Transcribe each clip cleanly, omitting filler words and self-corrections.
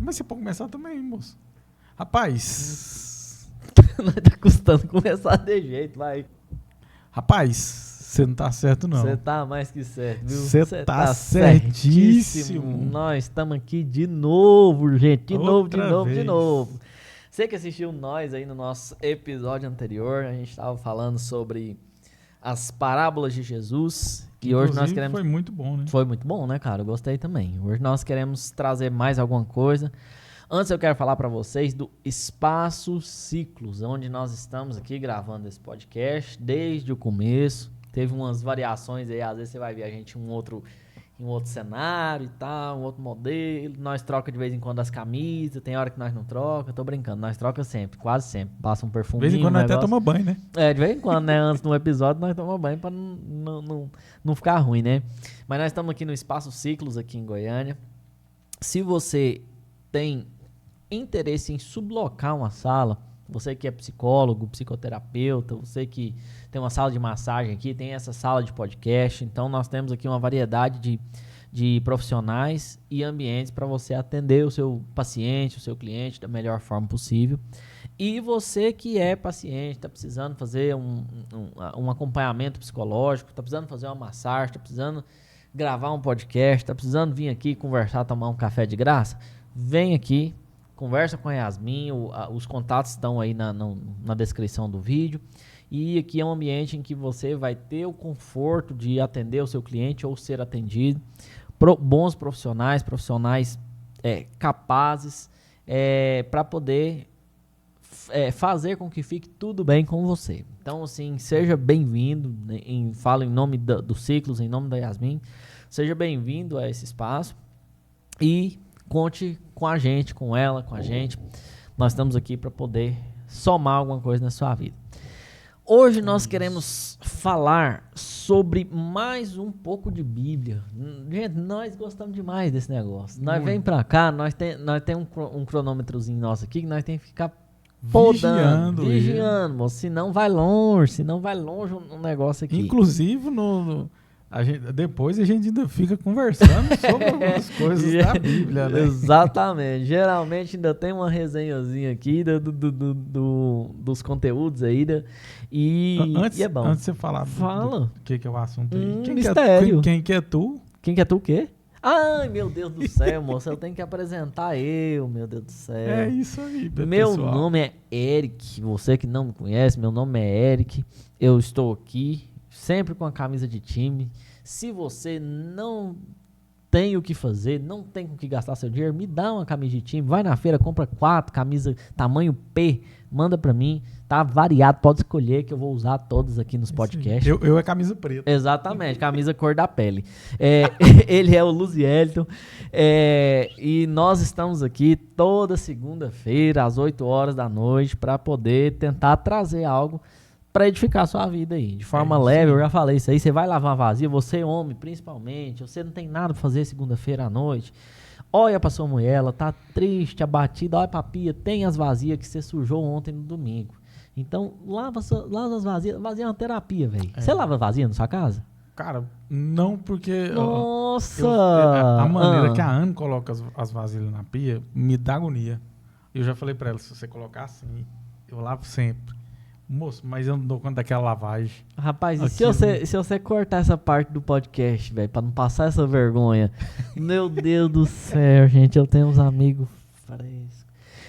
Mas você pode começar também, moço. Rapaz. Tá custando começar de jeito, vai. Rapaz, você não tá certo, não. Você tá mais que certo, viu? Você tá certíssimo. Nós estamos aqui de novo, gente. De Outra novo. vez. Você que assistiu nós aí no nosso episódio anterior, a gente estava falando sobre as parábolas de Jesus. E hoje nós queremos... Foi muito bom, né? Foi muito bom, né, cara? Eu gostei também. Hoje nós queremos trazer mais alguma coisa. Antes eu quero falar para vocês do Espaço Ciclos, onde nós estamos aqui gravando esse podcast desde o começo. Teve umas variações aí, às vezes você vai ver a gente em um outro cenário e tal, um outro modelo. Nós troca de vez em quando as camisas, tem hora que nós não troca, tô brincando, nós troca sempre, quase sempre. Passa um perfuminho. De vez em quando nós até toma banho, né? De vez em quando, né? Antes do episódio nós tomamos banho pra não ficar ruim, né? Mas nós estamos aqui no Espaço Ciclos, aqui em Goiânia. Se você tem interesse em sublocar uma sala, você que é psicólogo, psicoterapeuta, você que tem uma sala de massagem aqui, tem essa sala de podcast, então nós temos aqui uma variedade de profissionais e ambientes para você atender o seu paciente, o seu cliente da melhor forma possível. E você que é paciente, está precisando fazer um acompanhamento psicológico, está precisando fazer uma massagem, está precisando gravar um podcast, está precisando vir aqui conversar, tomar um café de graça, vem aqui. Conversa com a Yasmin, os contatos estão aí na descrição do vídeo. E aqui é um ambiente em que você vai ter o conforto de atender o seu cliente ou ser atendido. Bons profissionais capazes para poder fazer com que fique tudo bem com você. Então, assim, seja bem-vindo. Falo em nome do Ciclos, em nome da Yasmin. Seja bem-vindo a esse espaço. E conte com a gente, com ela, com a gente. Nós estamos aqui para poder somar alguma coisa na sua vida. Hoje nós queremos falar sobre mais um pouco de Bíblia. Gente, nós gostamos demais desse negócio. Nós vem para cá, nós tem um cronômetrozinho nosso aqui que nós tem que ficar podando, vigiando, moço, senão vai longe um negócio aqui. Inclusive depois a gente ainda fica conversando sobre algumas coisas da Bíblia, né? Exatamente. Geralmente ainda tem uma resenhazinha aqui dos conteúdos aí. E é bom. Antes de você falar Fala. do que é o assunto aí. Mistério. Quem que é tu? Quem que é tu o quê? Ai, meu Deus do céu, moço. Eu tenho que apresentar meu Deus do céu. É isso aí, pessoal. Meu nome é Eric. Você que não me conhece, meu nome é Eric. Eu estou aqui sempre com a camisa de time. Se você não tem o que fazer, não tem com o que gastar seu dinheiro, me dá uma camisa de time, vai na feira, compra 4 camisas tamanho P, manda pra mim, tá variado, pode escolher que eu vou usar todas aqui nos podcasts. Eu é camisa preta. Exatamente, camisa cor da pele. Ele é o Luzielton, e nós estamos aqui toda segunda-feira, às 8 horas da noite, para poder tentar trazer algo para edificar a sua vida aí, de forma leve. Eu já falei isso aí, você vai lavar vazia, você homem principalmente, você não tem nada pra fazer segunda-feira à noite, olha pra sua mulher, ela tá triste, abatida, olha pra pia, tem as vazias que você sujou ontem no domingo. Então, lava as vazias, vazia é uma terapia, velho. Você lava vazia na sua casa? Cara, não, porque... Nossa! A maneira que a Ana coloca as vasilhas na pia me dá agonia. Eu já falei pra ela, se você colocar assim, eu lavo sempre. Moço, mas eu não dou conta daquela lavagem. Rapaz, e se você cortar essa parte do podcast, velho, pra não passar essa vergonha? Meu Deus do céu, gente, eu tenho uns amigos frescos.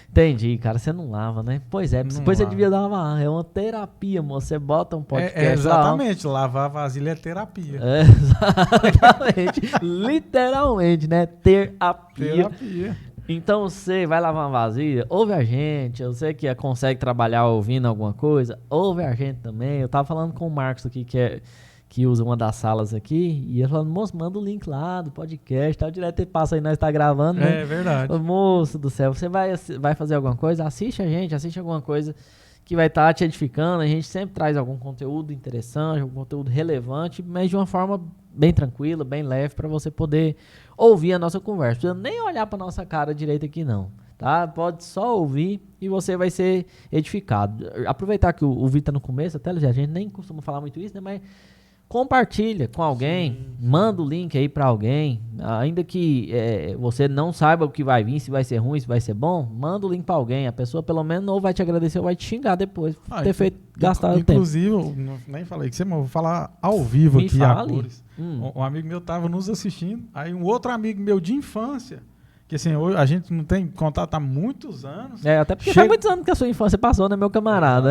Entendi, cara, você não lava, né? Pois é, depois você devia dar é uma terapia, moço. Você bota um podcast exatamente, lavar a vasilha é terapia. Exatamente, literalmente, né? Terapia. Então você vai lavar uma vasilha, ouve a gente. Eu sei que consegue trabalhar ouvindo alguma coisa, ouve a gente também. Eu tava falando com o Marcos aqui, que usa uma das salas aqui, e ele falando, moço, manda o link lá do podcast, tal, direto ele passa aí, nós tá gravando, né? É verdade. Moço do céu, você vai fazer alguma coisa, assiste alguma coisa que vai estar te edificando. A gente sempre traz algum conteúdo interessante, algum conteúdo relevante, mas de uma forma bem tranquila, bem leve, para você poder ouvir a nossa conversa. Não precisa nem olhar para nossa cara direito aqui, não. Tá? Pode só ouvir e você vai ser edificado. Aproveitar que o vídeo tá no começo, até a gente nem costuma falar muito isso, né? Mas compartilha com alguém, manda o link aí pra alguém, ainda que você não saiba o que vai vir, se vai ser ruim, se vai ser bom, manda o link pra alguém, a pessoa pelo menos ou vai te agradecer ou vai te xingar depois, gastado tempo. Inclusive, eu nem falei que você, mas eu vou falar ao vivo aqui a cores. Um amigo meu tava nos assistindo, aí um outro amigo meu de infância, que assim, hoje a gente não tem contato há muitos anos. Até porque faz muitos anos que a sua infância passou, né, meu camarada?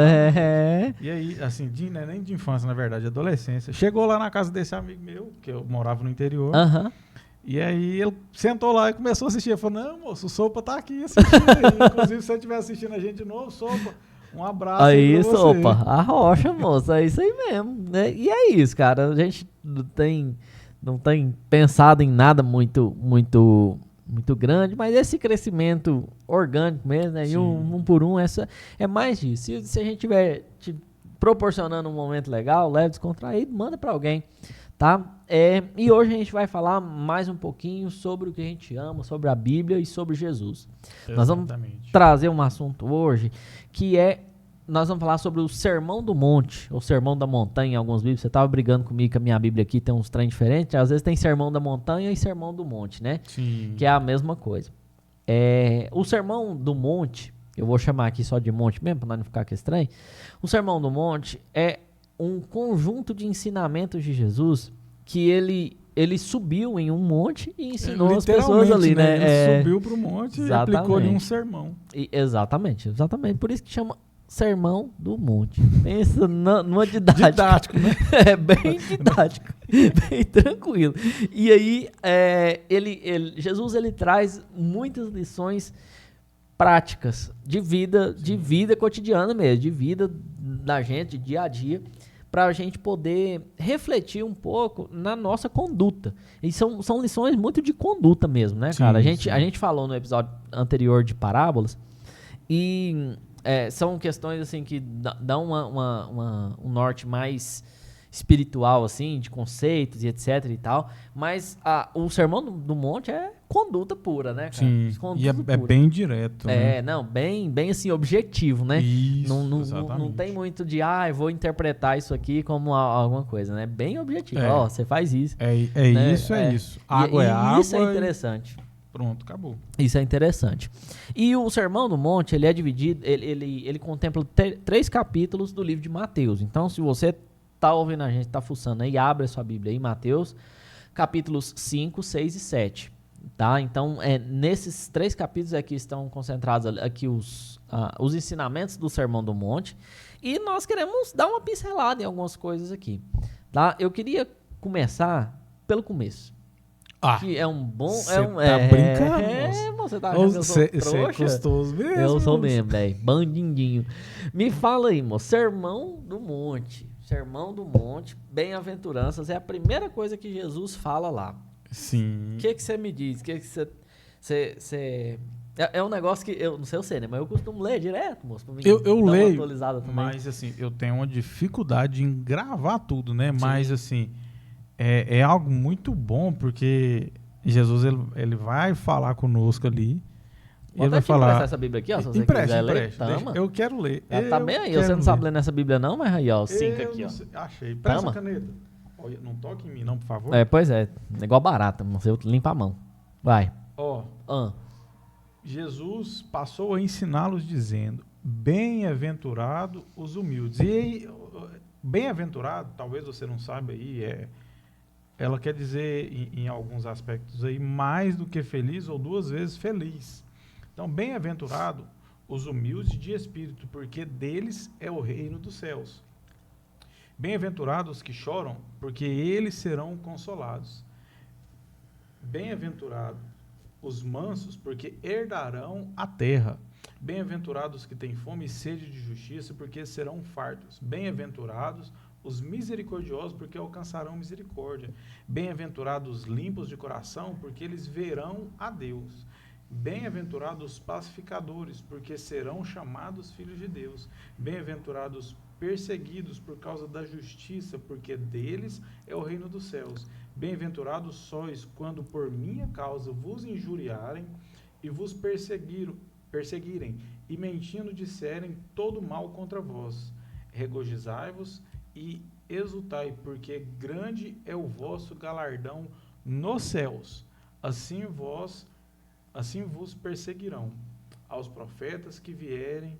E aí, assim, não é nem de infância, na verdade, adolescência. Chegou lá na casa desse amigo meu, que eu morava no interior. E aí ele sentou lá e começou a assistir. Ele falou, não, moço, o Sopa tá aqui assistindo aí. Inclusive, se você estiver assistindo a gente de novo, Sopa, um abraço aí pra você. Sopa, a rocha, moço, é isso aí mesmo, né? E é isso, cara, a gente não tem pensado em nada muito grande, mas esse crescimento orgânico mesmo, né? E um por um, é mais disso. Se a gente estiver te proporcionando um momento legal, leve, descontraído, manda pra alguém, tá? E hoje a gente vai falar mais um pouquinho sobre o que a gente ama, sobre a Bíblia e sobre Jesus. Exatamente. Nós vamos trazer um assunto hoje que nós vamos falar sobre o Sermão do Monte, ou Sermão da Montanha em alguns livros. Você estava brigando comigo que a minha Bíblia aqui tem uns trem diferentes. Às vezes tem Sermão da Montanha e Sermão do Monte, né? Sim. Que é a mesma coisa. O Sermão do Monte, eu vou chamar aqui só de monte mesmo, para não ficar com esse trem. O Sermão do Monte é um conjunto de ensinamentos de Jesus que ele subiu em um monte e ensinou as pessoas ali, né? Ele subiu para o monte e aplicou em um sermão. Exatamente. Por isso que chama Sermão do Monte. Pensa numa didática. Didático, né? Bem didático. Bem tranquilo. E aí, Jesus ele traz muitas lições práticas de vida cotidiana mesmo, de vida da gente, dia a dia, para a gente poder refletir um pouco na nossa conduta. E são lições muito de conduta mesmo, né, cara? Sim. A gente falou no episódio anterior de parábolas e são questões assim que dão um norte mais espiritual, assim, de conceitos e etc e tal, mas o Sermão do Monte é conduta pura, né, cara? Sim, e é bem direto, né? Bem assim, objetivo, né? Isso, não tem muito de, eu vou interpretar isso aqui como alguma coisa, né? Bem objetivo, você faz isso. Né? Isso. Água é água. Isso é interessante. Pronto, acabou. Isso é interessante. E o Sermão do Monte, ele é dividido, ele contempla 3 capítulos do livro de Mateus. Então, se você tá ouvindo a gente, tá fuçando aí, abre a sua Bíblia aí, Mateus, capítulos 5, 6 e 7, tá? Então, nesses 3 capítulos aqui estão concentrados aqui os ensinamentos do Sermão do Monte, e nós queremos dar uma pincelada em algumas coisas aqui, tá? Eu queria começar pelo começo. Que é um bom... Você tá brincando, você tá achando que eu sou trouxa? Você é custoso mesmo. Eu sou mesmo, velho. Bandindinho. Me fala aí, moço. Sermão do Monte. Sermão do Monte, bem-aventuranças, é a primeira coisa que Jesus fala lá. Sim. O que você me diz? O que você... É um negócio que, eu não sei você, né? Mas eu costumo ler direto, moço. Pra mim eu leio, também. Mas assim, eu tenho uma dificuldade em gravar tudo, né? Sim. Mas assim, é algo muito bom, porque Jesus, ele vai falar conosco ali. Ele vai falar essa Bíblia aqui, ó, se você quiser ler. Eu quero ler. Tá bem aí, você não sabe ler nessa Bíblia não, mas aí, ó, 5 aqui, ó. Achei. Presta a caneta. Olha, não toque em mim não, por favor. Pois é, igual barata, você limpa a mão. Vai. Jesus passou a ensiná-los dizendo, bem-aventurado os humildes. E aí, bem-aventurado, talvez você não saiba aí, ela quer dizer em alguns aspectos aí, mais do que feliz ou 2 vezes feliz. Então, bem-aventurado os humildes de espírito, porque deles é o reino dos céus. Bem-aventurados os que choram, porque eles serão consolados. Bem-aventurados os mansos, porque herdarão a terra. Bem-aventurados os que têm fome e sede de justiça, porque serão fartos. Bem-aventurados os misericordiosos, porque alcançarão misericórdia. Bem-aventurados os limpos de coração, porque eles verão a Deus. Bem-aventurados os pacificadores, porque serão chamados filhos de Deus. Bem-aventurados os perseguidos por causa da justiça, porque deles é o reino dos céus. Bem-aventurados sois quando por minha causa vos injuriarem e vos perseguirem e mentindo disserem todo mal contra vós. Regozijai-vos e exultai, porque grande é o vosso galardão nos céus. Assim vos perseguirão aos profetas que vieram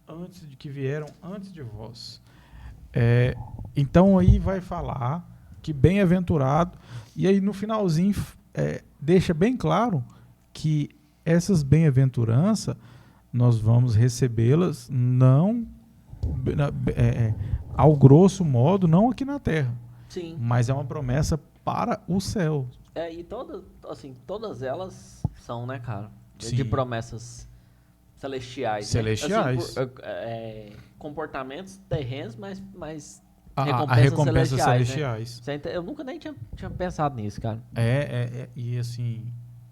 antes de vós. Então aí vai falar que bem-aventurado, e aí no finalzinho deixa bem claro que essas bem-aventuranças nós vamos recebê-las não ao grosso modo, não aqui na terra. Sim. Mas é uma promessa para o céu. E todas elas são, né, cara? Sim. De promessas celestiais. Celestiais. Né? Assim, comportamentos terrenos, mas a recompensa celestiais. Né? Eu nunca nem tinha pensado nisso, cara. E assim,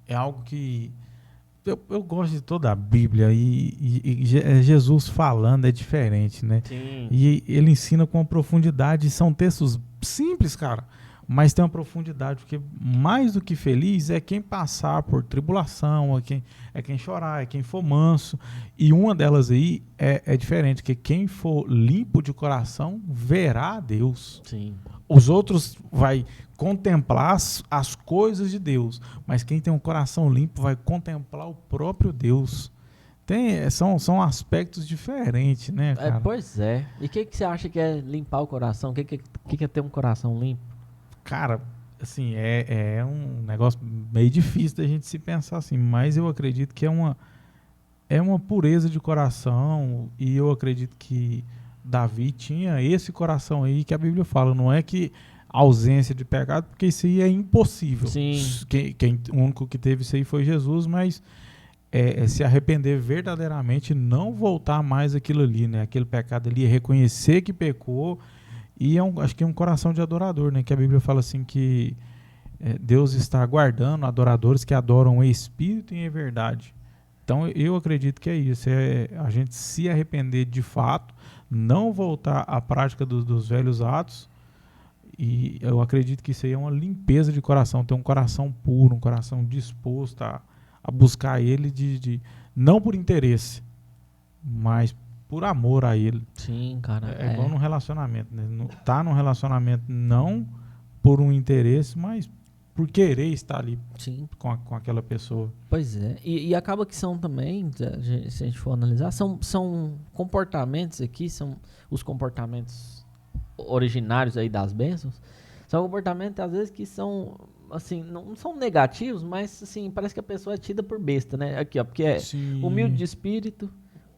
é algo que eu gosto de toda a Bíblia e Jesus falando é diferente, né? Sim. E ele ensina com uma profundidade, são textos simples, cara, mas tem uma profundidade, porque mais do que feliz é quem passar por tribulação, é quem chorar, é quem for manso, e uma delas aí é diferente, que quem for limpo de coração verá a Deus. Sim. Os outros vai contemplar as coisas de Deus, mas quem tem um coração limpo vai contemplar o próprio Deus. São aspectos diferentes, né, cara? Pois é. E o que você acha que é limpar o coração? O que é ter um coração limpo? Cara, assim, é um negócio meio difícil da gente se pensar assim, mas eu acredito que é uma pureza de coração, e eu acredito que Davi tinha esse coração aí que a Bíblia fala, não é que ausência de pecado, porque isso aí é impossível. Sim. O único que teve isso aí foi Jesus, mas se arrepender verdadeiramente, não voltar mais aquilo ali, né? Aquele pecado ali, reconhecer que pecou, e acho que é um coração de adorador, né? Que a Bíblia fala assim que Deus está aguardando adoradores que adoram em espírito e em verdade. Então eu acredito que é isso, a gente se arrepender de fato, não voltar à prática dos velhos atos, e eu acredito que isso aí é uma limpeza de coração, ter um coração puro, um coração disposto a buscar ele não por interesse, mas por amor a ele. Sim, cara. É igual num relacionamento, né? Tá num relacionamento não por um interesse, mas por querer estar ali. Sim. Com aquela pessoa. Pois é. E acaba que são também, se a gente for analisar, são comportamentos aqui, são os comportamentos originários aí das bênçãos, são comportamentos às vezes que são, assim, não são negativos, mas assim, parece que a pessoa é tida por besta, né? Aqui, ó, porque Sim. Humilde de espírito,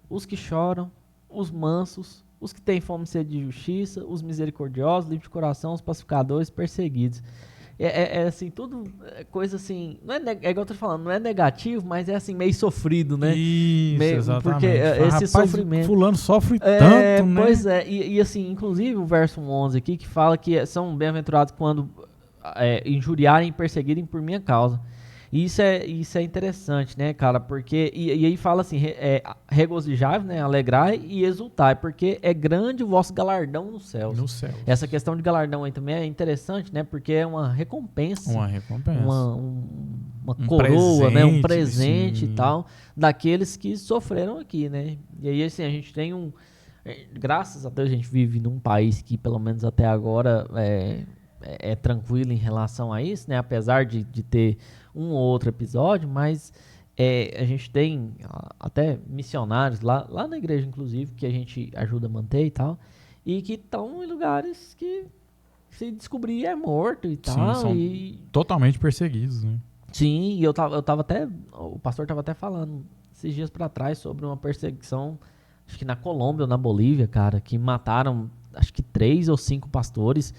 os que choram, os mansos, os que têm fome e sede de justiça, os misericordiosos, livres de coração, os pacificadores, perseguidos. Assim, tudo coisa assim, não é igual eu tô falando, não é negativo, mas é assim, meio sofrido, né? Isso, exatamente. Porque esse sofrimento... fulano sofre tanto, né? Pois é, e assim, inclusive o verso 11 aqui, que fala que são bem-aventurados quando injuriarem e perseguirem por minha causa. E isso é interessante, né, cara? Porque, e aí fala assim, regozijai, né, alegrai e exultai, porque é grande o vosso galardão nos céus. Nos céus. Essa questão de galardão aí também é interessante, né, porque é uma recompensa. Uma recompensa. Uma coroa, presente, né, um presente sim. e tal, daqueles que sofreram aqui, né? E aí, assim, a gente tem graças a Deus, a gente vive num país que, pelo menos até agora, é tranquilo em relação a isso, né? Apesar de ter um ou outro episódio, mas a gente tem até missionários lá na igreja, inclusive, que a gente ajuda a manter e tal, e que estão em lugares que se descobrir é morto e tal. São totalmente perseguidos, né? Sim, e eu tava até, o pastor tava até falando esses dias pra trás sobre uma perseguição, acho que na Colômbia ou na Bolívia, cara, que mataram, acho que 3 ou 5 pastores.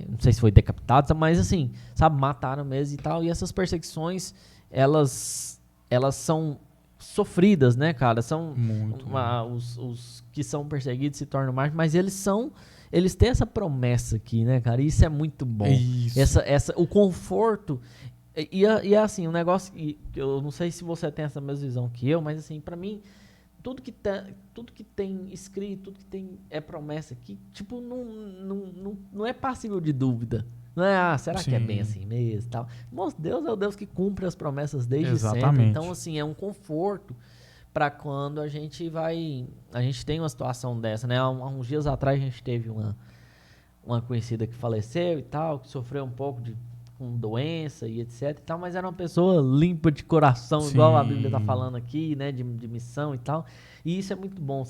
Não sei se foi decapitado, mas assim, sabe, mataram mesmo e tal. E essas perseguições, elas são sofridas, né, cara? São os que são perseguidos se tornam mártires, mas eles têm essa promessa aqui, né, cara? E isso é muito bom. Isso. O conforto e assim, um negócio que eu não sei se você tem essa mesma visão que eu, mas assim, pra mim, tudo que tem escrito, tudo que tem promessa aqui, tipo, não é passível de dúvida. Não é, será que é bem assim mesmo? Tal. Nossa, Deus é o Deus que cumpre as promessas desde sempre. Então, assim, é um conforto para quando a gente tem uma situação dessa, né? Há uns dias atrás a gente teve uma conhecida que faleceu e tal, que sofreu um pouco com doença e etc e tal, mas era uma pessoa limpa de coração, Sim. igual a Bíblia tá falando aqui, né, de missão e tal. E isso é muito bom.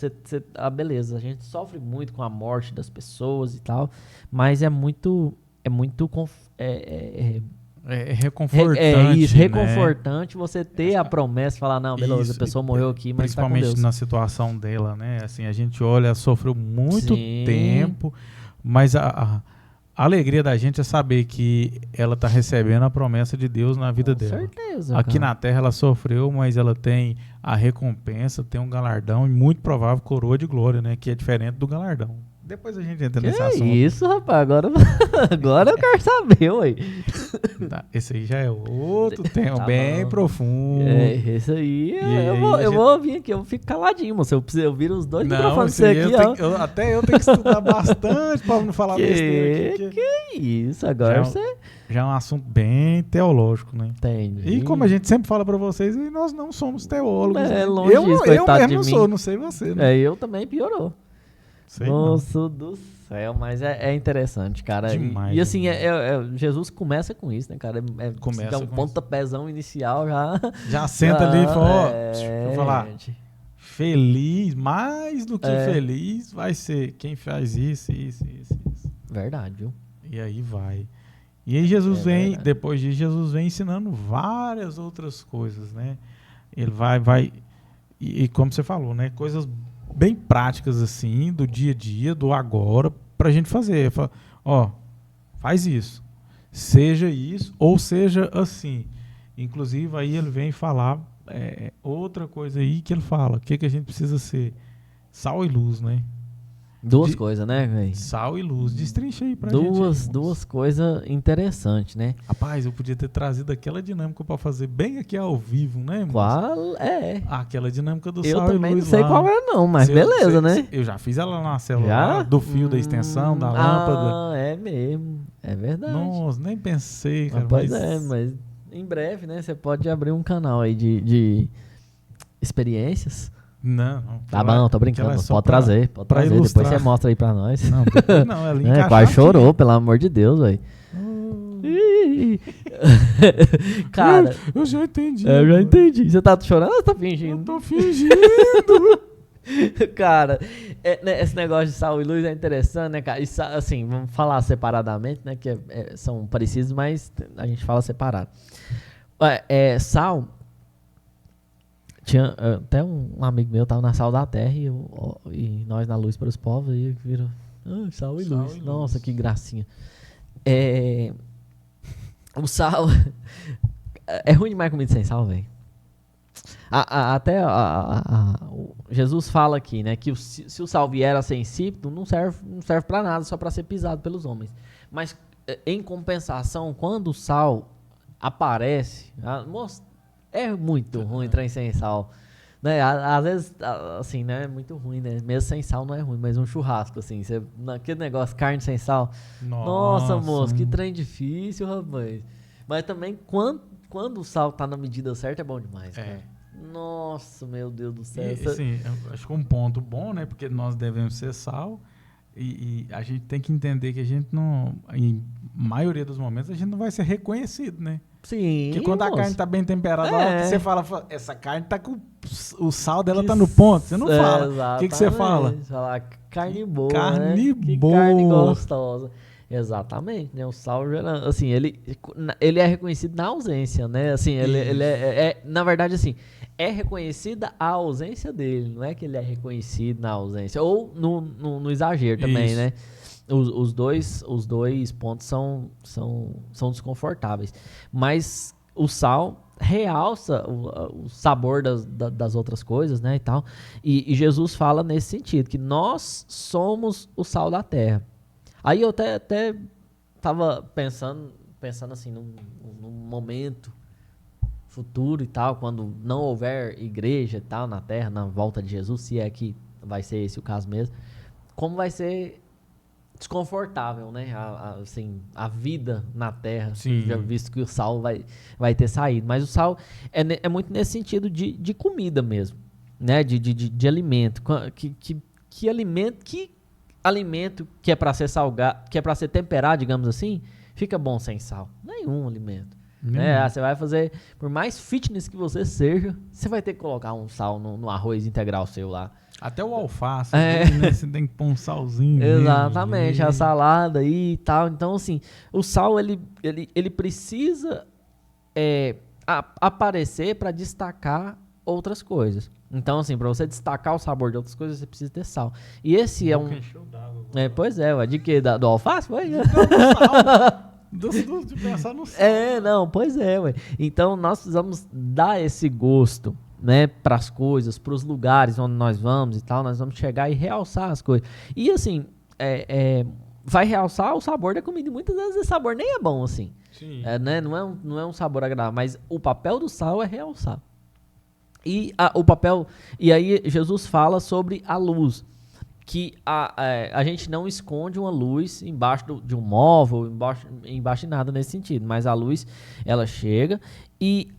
Beleza, a gente sofre muito com a morte das pessoas e tal, mas é muito reconfortante, reconfortante você ter a promessa, falar, não, beleza, Isso, a pessoa morreu aqui, mas tá com principalmente Deus. na situação dela, né? Assim, a gente olha, ela sofreu muito Sim. tempo, mas a alegria da gente é saber que ela está recebendo a promessa de Deus na vida dela. Com certeza, Aqui cara. na Terra ela sofreu, mas ela tem a recompensa, tem um galardão e muito provável coroa de glória, né? Que é diferente do galardão. Depois a gente entra nesse assunto. Isso, rapaz, agora eu quero saber, ué. Tá, esse aí já é outro tema Tá bem bom. profundo. Esse aí, aí eu vou vir aqui, eu fico caladinho, moço. Eu viro os dois microfones esse aí aqui, ó. até eu tenho que estudar bastante para não falar besteira aqui. Que isso, agora você Já é um assunto bem teológico, né? entende. E como a gente sempre fala pra vocês, nós não somos teólogos. É, né? longe eu disso, mesmo coitado de não mim. sou, não sei você, né? Eu também piorou. Sei não. Nossa do céu, mas é interessante, cara. Demais, E assim, demais. Jesus começa com isso, né, cara? Começa dá um com pontapézão inicial já. Já senta ali e fala, ó, deixa eu falar, feliz, mais do que feliz, vai ser quem faz isso. Verdade, viu? E aí vai. E aí Jesus vem, verdade. depois disso, Jesus vem ensinando várias outras coisas, né? Ele vai e como você falou, né? Coisas bem práticas assim, do dia a dia, do agora, pra gente fazer. Fala, ó, faz isso. Seja isso ou seja assim. Inclusive, aí ele vem falar outra coisa aí que ele fala. O que a gente precisa ser? Sal e luz, né? Duas coisas, né, velho? Sal e luz. Destrincha aí pra gente. Duas coisas interessantes, né? Rapaz, eu podia ter trazido aquela dinâmica pra fazer bem aqui ao vivo, né, moço? Qual é? Aquela dinâmica do Eu sal e luz. também não sei lá. qual é, não, mas beleza, né? Eu já fiz ela na célula Já? lá, do fio da extensão, da lâmpada. É mesmo. É verdade. Nossa, nem pensei, cara. Pois mas em breve, né? Você pode abrir um canal aí de experiências. Não. Tá bom, tô brincando. Pode trazer. Depois ilustrar. você mostra aí pra nós. Não, depois não. Ela encaixar quase aqui. chorou, pelo amor de Deus, velho. Cara, eu já entendi. eu já entendi. Você tá chorando ou você tá fingindo? Eu tô fingindo. Cara, né, esse negócio de sal e luz é interessante, né, cara? E, assim, vamos falar separadamente, né? Que são parecidos, mas a gente fala separado. Sal. Tinha até um amigo meu tava na Sal da Terra e nós na Luz para os Povos e viram sal e luz. Nossa, que gracinha. O sal é ruim demais comida sem sal, velho. Até Jesus fala aqui, né, que se o sal vier a ser insípido, não serve para nada, só para ser pisado pelos homens. Mas em compensação, quando o sal aparece, é muito ruim trem sem sal, né? Às vezes, assim, né? É muito ruim, né? Mesmo sem sal não é ruim, mas um churrasco, assim, aquele negócio, carne sem sal. Nossa, moço, que trem difícil, rapaz. Mas também, quando o sal tá na medida certa, é bom demais, cara. Nossa, meu Deus do céu. Sim, acho que um ponto bom, né? Porque nós devemos ser sal e a gente tem que entender que a gente não, em maioria dos momentos, a gente não vai ser reconhecido, né? Sim. Porque quando a carne tá bem temperada, você fala, essa carne tá com o sal dela tá no ponto. Você não fala. O que você fala? Fala carne boa, carne né? Que boa. Carne gostosa. Exatamente, né? O sal, assim, ele é reconhecido na ausência, né? Assim, ele na verdade, assim, é reconhecida a ausência dele, não é que ele é reconhecido na ausência, ou no exagero também, Isso. né? Os dois pontos são desconfortáveis. Mas o sal realça o sabor das outras coisas, né, e tal. E Jesus fala nesse sentido, que nós somos o sal da terra. Aí eu até tava pensando assim, num momento futuro e tal, quando não houver igreja e tal na terra, na volta de Jesus, se é que vai ser esse o caso mesmo, como vai ser desconfortável, né? Assim, a vida na terra, já visto que o sal vai ter saído. Mas o sal é muito nesse sentido de comida mesmo, né? De alimento. Que alimento que alimento que é para ser salgado, que é para ser temperado, digamos assim, fica bom sem sal. Nenhum alimento. Né? Você vai fazer, por mais fitness que você seja, você vai ter que colocar um sal no arroz integral seu lá. Até o alface, né? Você tem que pôr um salzinho. Exatamente, a salada aí e tal. Então, assim, o sal, ele precisa aparecer para destacar outras coisas. Então, assim, para você destacar o sabor de outras coisas, você precisa ter sal. E esse é um... pois é, ué, de quê? Do alface? Foi? Do sal. De pensar no sal. Não, pois é, ué. Então, nós precisamos dar esse gosto, né, para as coisas, para os lugares onde nós vamos e tal. Nós vamos chegar e realçar as coisas. E, assim, vai realçar o sabor da comida. E muitas vezes esse sabor nem é bom, assim. Sim. Né? Não é um sabor agradável, mas o papel do sal é realçar. E o papel... E aí, Jesus fala sobre a luz. Que a gente não esconde uma luz embaixo de um móvel, embaixo de nada nesse sentido, mas a luz, ela chega e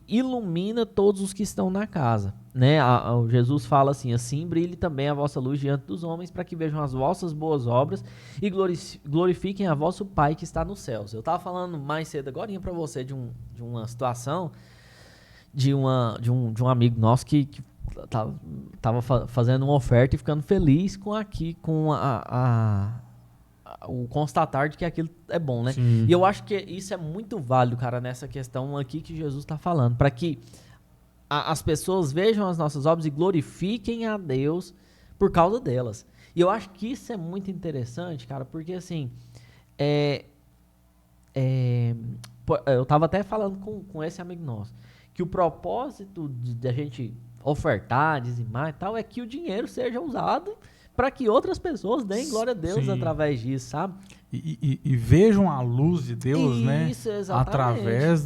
ilumina todos os que estão na casa, né? Jesus fala assim brilhe também a vossa luz diante dos homens, para que vejam as vossas boas obras e glorifiquem a vosso Pai que está nos céus. Eu estava falando mais cedo agora para você de uma situação de um amigo nosso que tava fazendo uma oferta e ficando feliz com o constatar de que aquilo é bom, né? Sim. E eu acho que isso é muito válido, cara, nessa questão aqui que Jesus está falando, para que as pessoas vejam as nossas obras e glorifiquem a Deus por causa delas. E eu acho que isso é muito interessante, cara, porque assim, eu tava até falando com esse amigo nosso, que o propósito de a gente ofertar, dizimar e tal, é que o dinheiro seja usado para que outras pessoas deem glória a Deus através disso, sabe? E vejam a luz de Deus, né? Isso, exatamente. Através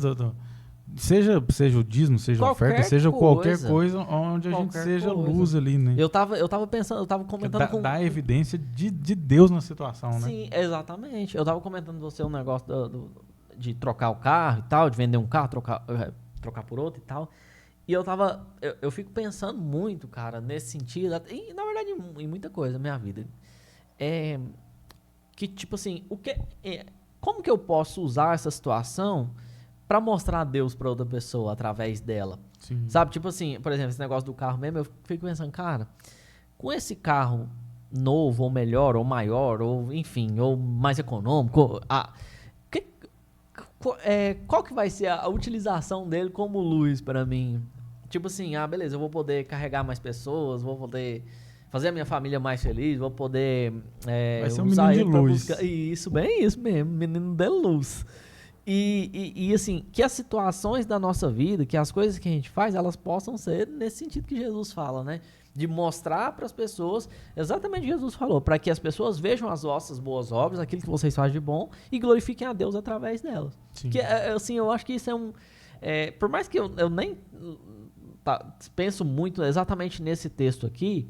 seja o dízimo, seja a oferta, seja qualquer coisa onde a gente seja luz ali, né? Eu tava pensando, eu tava comentando dá evidência de Deus na situação, né? Sim, exatamente. Eu tava comentando com você um negócio de trocar o carro e tal, de vender um carro, trocar por outro e tal. E eu fico pensando muito, cara, nesse sentido, e na verdade em muita coisa na minha vida. Que tipo assim, como que eu posso usar essa situação para mostrar a Deus para outra pessoa através dela? Sim. Sabe, tipo assim, por exemplo, esse negócio do carro mesmo, eu fico pensando, cara, com esse carro novo, ou melhor, ou maior, ou enfim, ou mais econômico, qual que vai ser a utilização dele como luz para mim? Tipo assim, beleza, eu vou poder carregar mais pessoas, vou poder fazer a minha família mais feliz, vou poder vai ser um usar menino ele de pra luz. buscar... Isso, bem isso mesmo, menino de luz. E assim, que as situações da nossa vida, que as coisas que a gente faz, elas possam ser nesse sentido que Jesus fala, né? De mostrar para as pessoas, exatamente o que Jesus falou, para que as pessoas vejam as vossas boas obras, aquilo que vocês fazem de bom, e glorifiquem a Deus através delas. Sim. Que, assim, eu acho que isso por mais que eu nem penso muito exatamente nesse texto aqui,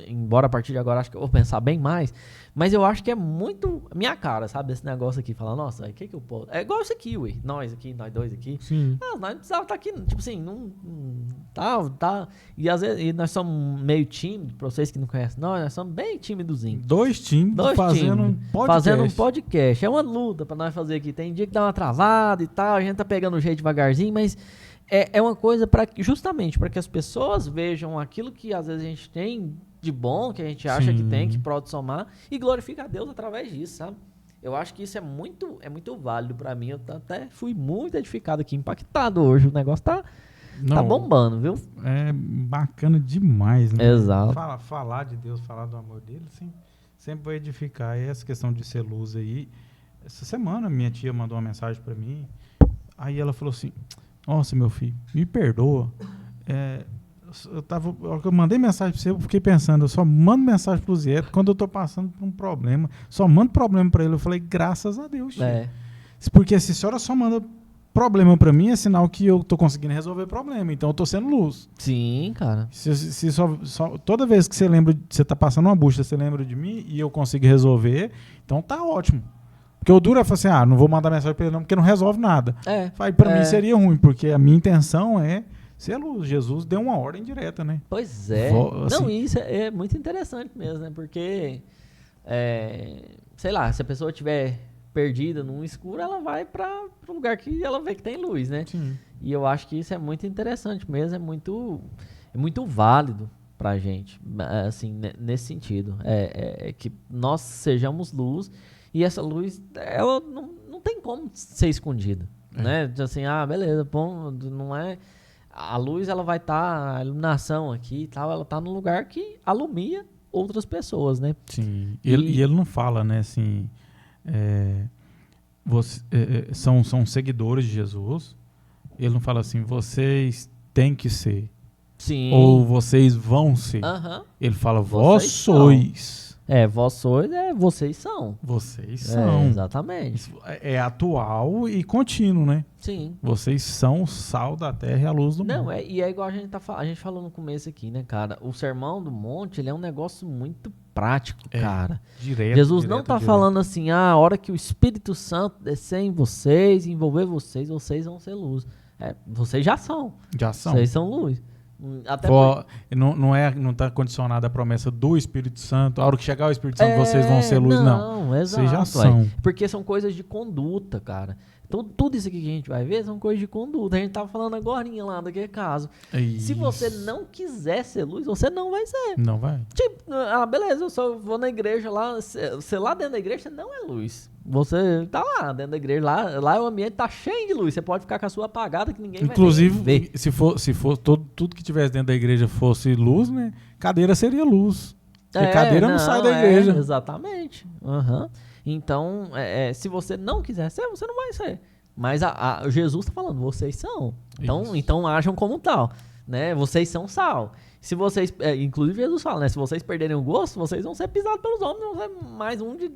embora a partir de agora acho que eu vou pensar bem mais, mas eu acho que é muito minha cara, sabe, esse negócio aqui, falar, nossa, o que eu posso... É igual isso aqui, ué, nós dois aqui. Sim. Nós não precisávamos estar aqui, tipo assim, tá, e às vezes nós somos meio tímidos, pra vocês que não conhecem nós somos bem tímidozinhos. Dois tímidos fazendo um podcast. É uma luta pra nós fazer aqui, tem dia que dá uma travada e tal, a gente tá pegando o jeito devagarzinho, mas é uma coisa justamente para que as pessoas vejam aquilo que às vezes a gente tem de bom, que a gente acha que tem, que pode somar, e glorifica a Deus através disso, sabe? Eu acho que isso é muito válido para mim. Eu até fui muito edificado aqui, impactado hoje. O negócio tá bombando, viu? É bacana demais, né? Exato. Falar de Deus, falar do amor dele, assim, sempre vai edificar. E essa questão de ser luz aí, essa semana minha tia mandou uma mensagem para mim, aí ela falou assim, nossa, meu filho, me perdoa. Eu mandei mensagem pra você, eu fiquei pensando, eu só mando mensagem pro Zé quando eu tô passando por um problema. Só mando problema pra ele. Eu falei, graças a Deus, tia. Porque se a senhora só manda problema pra mim, é sinal que eu tô conseguindo resolver problema. Então eu tô sendo luz. Sim, cara. Se toda vez que você lembra, você tá passando uma bucha, você lembra de mim e eu consigo resolver, então tá ótimo. Porque o duro é falar assim, não vou mandar mensagem pra ele não, porque não resolve nada. Pra mim seria ruim, porque a minha intenção é ser luz. Jesus deu uma ordem direta, né? Pois é. Assim, Não, isso é muito interessante mesmo, né? Porque, sei lá, se a pessoa estiver perdida num escuro, ela vai para o lugar que ela vê que tem luz, né? sim. E eu acho que isso é muito interessante mesmo, é muito válido pra gente, assim, nesse sentido. É que nós sejamos luz e essa luz, ela não tem como ser escondida, né? Assim, beleza, bom, não é... A luz, ela vai estar, a iluminação aqui e tal, ela tá num lugar que alumia outras pessoas, né? Sim. E ele não fala, né, assim, são seguidores de Jesus. Ele não fala assim, vocês têm que ser. Sim. Ou vocês vão ser. Aham. Ele fala, vós sois. Vós sois, vocês são. Vocês são. Exatamente. Isso é atual e contínuo, né? Sim. Vocês são o sal da terra e a luz do mundo. Não, e é igual a gente falou no começo aqui, né, cara? O Sermão do Monte, ele é um negócio muito prático, cara. Direto. Jesus não tá falando assim, a hora que o Espírito Santo descer em vocês, envolver vocês vão ser luz. Vocês já são. Já são. Vocês são luz. Até não está condicionada a promessa do Espírito Santo. A hora que chegar o Espírito Santo, vocês vão ser luz, não. Exato, vocês já são. Porque são coisas de conduta, cara. Então, tudo isso aqui que a gente vai ver são coisas de conduta. A gente tava falando agora lá daquele caso. Isso. Se você não quiser ser luz, você não vai ser. Não vai. Tipo, beleza, eu só vou na igreja lá. Você lá dentro da igreja, você não é luz. Você tá lá dentro da igreja, lá o ambiente tá cheio de luz. Você pode ficar com a sua apagada que ninguém Inclusive, vai ver. se for tudo que tivesse dentro da igreja fosse luz, né? Cadeira seria luz. Porque cadeira não sai da igreja. Exatamente. Uhum. Então, se você não quiser ser, você não vai ser. Mas Jesus está falando, vocês são. Então ajam como tal. Né? Vocês são sal. Se vocês, inclusive Jesus fala, né? Se vocês perderem o gosto, vocês vão ser pisados pelos homens, vão ser mais um de...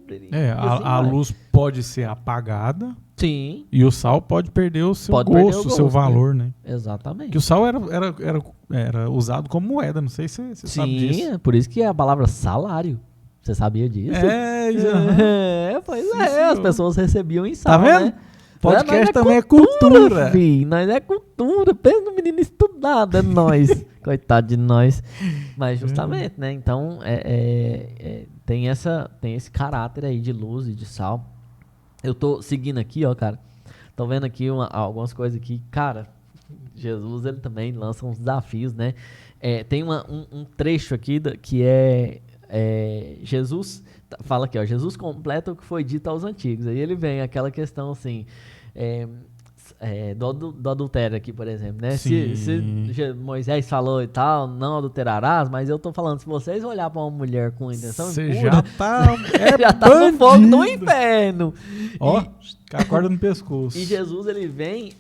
a luz pode ser apagada. Sim. E o sal pode perder o seu gosto, o seu valor, né? Exatamente. Que o sal era usado como moeda, não sei se você sabe disso. Sim, por isso que a palavra salário. Você sabia disso? Pois as pessoas recebiam em sal, tá vendo? Né? Podcast também é cultura. Filho, nós é cultura. Pensa no menino estudado, é nós. Coitado de nós. Mas justamente, né? Então, tem esse caráter aí de luz e de sal. Eu tô seguindo aqui, ó, cara. Tô vendo aqui algumas coisas aqui. Cara, Jesus, ele também lança uns desafios, né? Tem um trecho aqui que Jesus... Fala aqui, ó. Jesus completa o que foi dito aos antigos. Aí ele vem aquela questão assim... do adultério aqui, por exemplo, né? Se Moisés falou e tal, não adulterarás, mas eu tô falando, se vocês olhar pra uma mulher com intenção você impura, já tá no fogo do inferno. Ó, com a corda no pescoço. E Jesus, ele vem...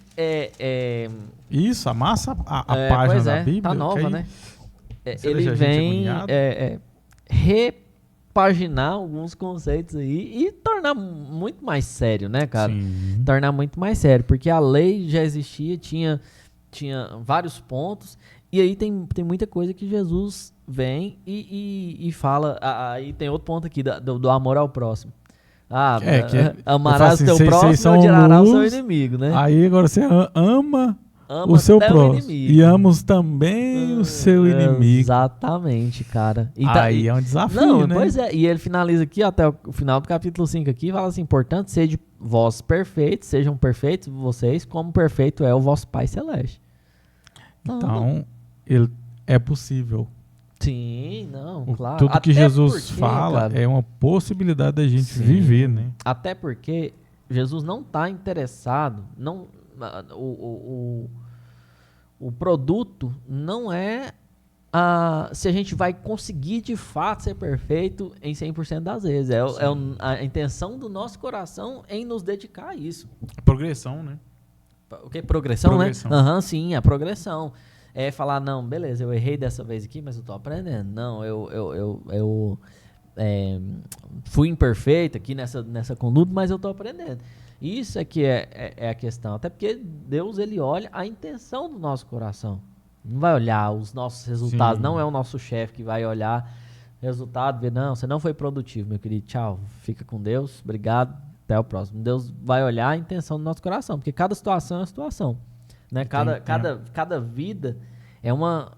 Isso, amassa a página da Bíblia. Tá nova, né? Ele vem repaginar alguns conceitos aí e tornar muito mais sério, né, cara? Sim. Tornar muito mais sério, porque a lei já existia, tinha vários pontos, e aí tem muita coisa que Jesus vem e fala. Aí tem outro ponto aqui do amor ao próximo. Amarás o teu próximo e odiarás o seu inimigo, né? Aí agora você ama o seu próximo e amos também o seu inimigo. Exatamente, cara. Aí é um desafio, né? Pois é. E ele finaliza aqui, até o final do capítulo 5 aqui, fala assim, portanto, sede vós perfeitos, sejam perfeitos vocês, como perfeito é o vosso Pai Celeste. Então, é possível. Sim, não, claro. Tudo que Jesus fala, cara, é uma possibilidade da gente viver, né? Até porque Jesus não está interessado, o produto não é se a gente vai conseguir de fato ser perfeito em 100% das vezes. A intenção do nosso coração em nos dedicar a isso. Progressão, né? O que? Progressão, né? Sim, a progressão. É falar, não, beleza, eu errei dessa vez aqui, mas eu tô aprendendo. Não, eu fui imperfeito aqui nessa conduta, mas eu tô aprendendo. Isso é que é a questão. Até porque Deus, ele olha a intenção do nosso coração. Não vai olhar os nossos resultados. Sim. Não é o nosso chefe que vai olhar resultado, ver, não, você não foi produtivo, meu querido. Tchau, fica com Deus, obrigado, até o próximo. Deus vai olhar a intenção do nosso coração, porque cada situação é uma situação. né? Cada vida é uma...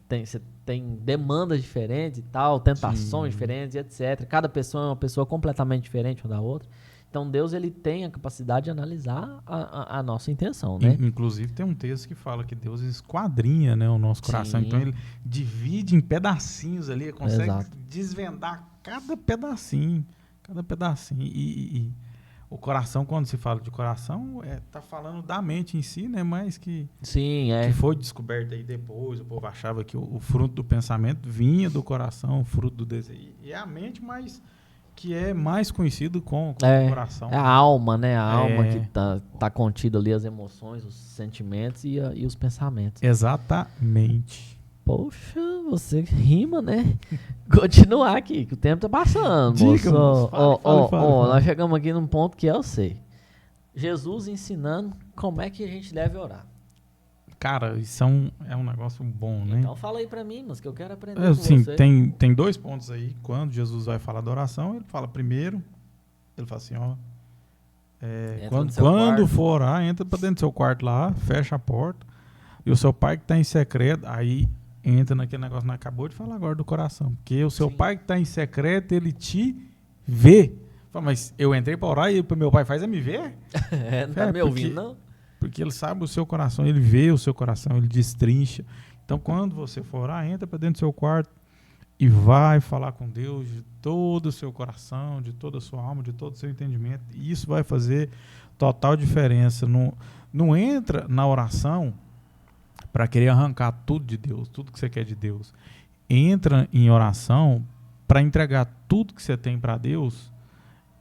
você tem demandas diferentes e tal, tentações diferentes, etc. Cada pessoa é uma pessoa completamente diferente uma da outra. Então, Deus, ele tem a capacidade de analisar a nossa intenção, né? Inclusive, tem um texto que fala que Deus esquadrinha, né, o nosso coração. Sim. Então, ele divide em pedacinhos ali, ele consegue Exato. desvendar cada pedacinho. E o coração, quando se fala de coração, tá falando da mente em si, né? Mas que foi descoberto aí depois. O povo achava que o fruto do pensamento vinha do coração, o fruto do desejo. E é a mente, mas que é mais conhecido como o coração. É a alma, né? A alma que tá contida ali, as emoções, os sentimentos e os pensamentos. Exatamente. Poxa, você rima, né? Continuar aqui, que o tempo tá passando, Diga, moço. Fala. Nós chegamos aqui num ponto que eu sei. Jesus ensinando como é que a gente deve orar. Cara, isso é um negócio bom, né? Então fala aí pra mim, mas que eu quero aprender com sim, você. Tem 2 pontos aí. Quando Jesus vai falar da oração, ele fala primeiro, ele fala assim, quando for orar, entra pra dentro do seu quarto lá, fecha a porta, e o seu pai que tá em secreto, aí entra naquele negócio que nós acabou de falar agora do coração. Porque o seu pai que está em secreto, ele te vê. Fala, mas eu entrei para orar e o meu pai faz me ver? Não tá me ouvindo, não? Porque ele sabe o seu coração, ele vê o seu coração, ele destrincha. Então, quando você for orar, entra para dentro do seu quarto e vai falar com Deus de todo o seu coração, de toda a sua alma, de todo o seu entendimento. E isso vai fazer total diferença. Não entra na oração para querer arrancar tudo de Deus, tudo que você quer de Deus. Entra em oração para entregar tudo que você tem para Deus.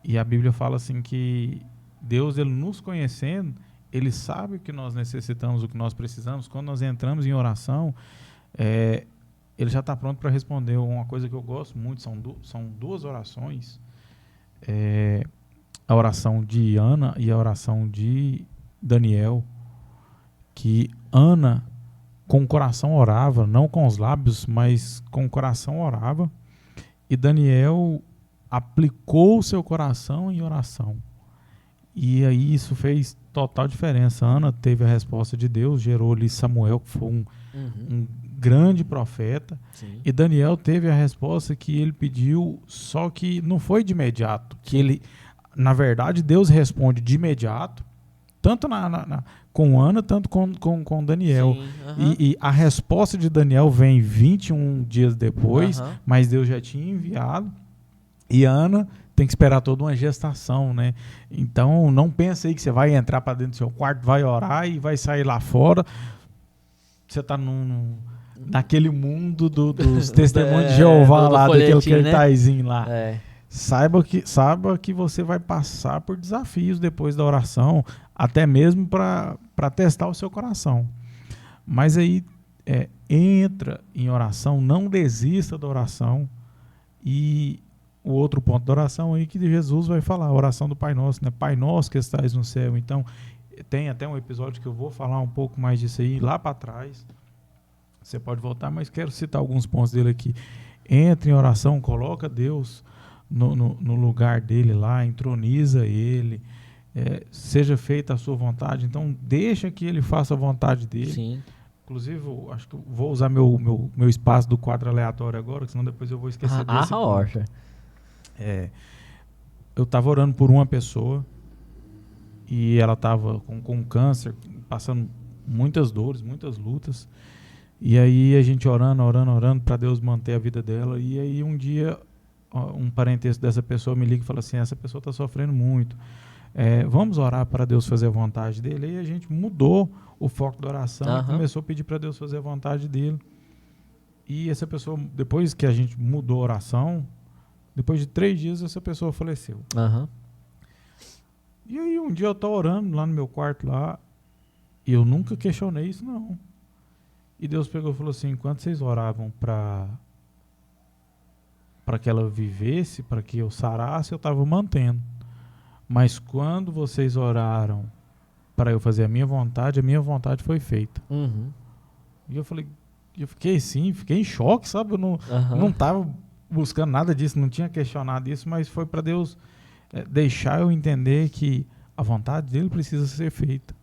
E a Bíblia fala assim que Deus, ele nos conhecendo, ele sabe o que nós necessitamos, o que nós precisamos. Quando nós entramos em oração, ele já está pronto para responder. Uma coisa que eu gosto muito, são 2 orações. A oração de Ana e a oração de Daniel. Que Ana, com o coração orava, não com os lábios, mas com o coração orava. E Daniel aplicou o seu coração em oração. E aí isso fez total diferença. Ana teve a resposta de Deus, gerou-lhe Samuel, que foi um grande profeta. Sim. E Daniel teve a resposta que ele pediu, só que não foi de imediato. Na verdade, Deus responde de imediato, tanto com Ana, tanto com Daniel. Sim, e a resposta de Daniel vem 21 dias depois, mas Deus já tinha enviado. E Ana tem que esperar toda uma gestação, né? Então, não pense aí que você vai entrar para dentro do seu quarto, vai orar e vai sair lá fora. Você está naquele mundo dos testemunhos de Jeová lá, daquele cartazinho lá. Saiba que você vai passar por desafios depois da oração, até mesmo para testar o seu coração. Mas aí, entra em oração, não desista da oração. E o outro ponto da oração aí que Jesus vai falar, a oração do Pai Nosso, né? Pai Nosso que estais no céu. Então, tem até um episódio que eu vou falar um pouco mais disso aí, lá para trás. Você pode voltar, mas quero citar alguns pontos dele aqui. Entra em oração, coloca Deus no lugar dele lá, entroniza ele, seja feita a sua vontade. Então, deixa que ele faça a vontade dele. Sim. Inclusive, acho que eu vou usar meu espaço do quadro aleatório agora, senão depois eu vou esquecer desse ponto. Eu estava orando por uma pessoa e ela estava com câncer, passando muitas dores, muitas lutas. E aí a gente orando para Deus manter a vida dela. E aí um dia um parentesco dessa pessoa me liga e fala assim, essa pessoa está sofrendo muito. Vamos orar para Deus fazer a vontade dele. E a gente mudou o foco da oração e começou a pedir para Deus fazer a vontade dele. E essa pessoa, depois que a gente mudou a oração, depois de 3 dias, essa pessoa faleceu. E aí um dia eu estou orando lá no meu quarto lá, e eu nunca questionei isso, não. E Deus pegou e falou assim, enquanto vocês oravam para que ela vivesse, para que eu sarasse, eu estava mantendo. Mas quando vocês oraram para eu fazer a minha vontade foi feita. E eu fiquei em choque, sabe? Eu não estava buscando nada disso, não tinha questionado isso, mas foi para Deus deixar eu entender que a vontade dele precisa ser feita.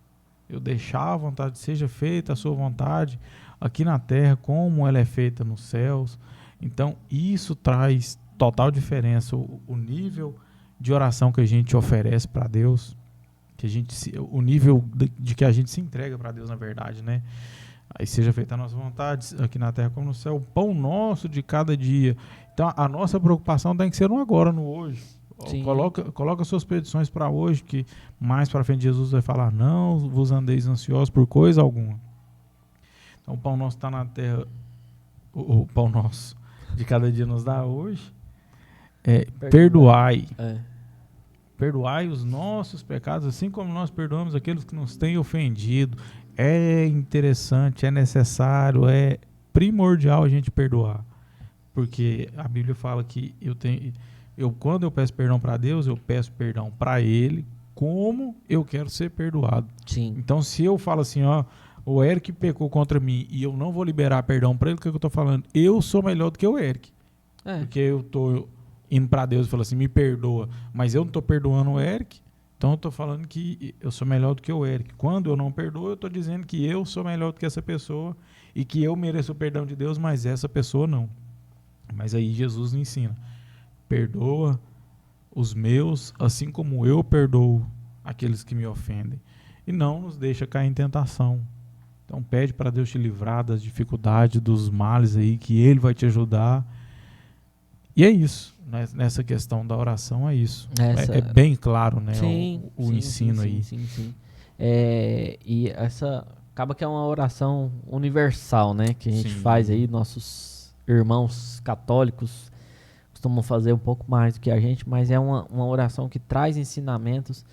Eu deixar a vontade, seja feita a sua vontade aqui na terra como ela é feita nos céus. Então, isso traz total diferença. O nível de oração que a gente oferece para Deus, o nível de que a gente se entrega para Deus, na verdade, né? Aí seja feita a nossa vontade, aqui na terra como no céu, o pão nosso de cada dia. Então, a nossa preocupação tem que ser no agora, no hoje. Sim. Coloca suas petições para hoje, que mais para frente Jesus vai falar, não vos andeis ansiosos por coisa alguma. Então, o pão nosso está na terra, o pão nosso de cada dia nos dá hoje. Perdoai. Perdoai os nossos pecados, assim como nós perdoamos aqueles que nos têm ofendido. É interessante, é necessário, é primordial a gente perdoar. Porque a Bíblia fala que quando eu peço perdão para Deus, eu peço perdão para Ele, como eu quero ser perdoado. Sim. Então, se eu falo assim, o Eric pecou contra mim e eu não vou liberar perdão para ele, o que eu estou falando? Eu sou melhor do que o Eric. Porque eu estou indo para Deus e falo assim, me perdoa, mas eu não estou perdoando o Eric, então eu estou falando que eu sou melhor do que o Eric. Quando eu não perdoo, eu estou dizendo que eu sou melhor do que essa pessoa e que eu mereço o perdão de Deus, mas essa pessoa não. Mas aí Jesus nos ensina, perdoa os meus, assim como eu perdoo aqueles que me ofendem. E não nos deixa cair em tentação. Então pede para Deus te livrar das dificuldades, dos males aí, que Ele vai te ajudar. E é isso. Nessa questão da oração é isso. É bem claro, né? O ensino aí. Sim. E essa acaba que é uma oração universal, né? Que a gente faz aí, nossos irmãos católicos costumam fazer um pouco mais do que a gente, mas é uma oração que traz ensinamentos,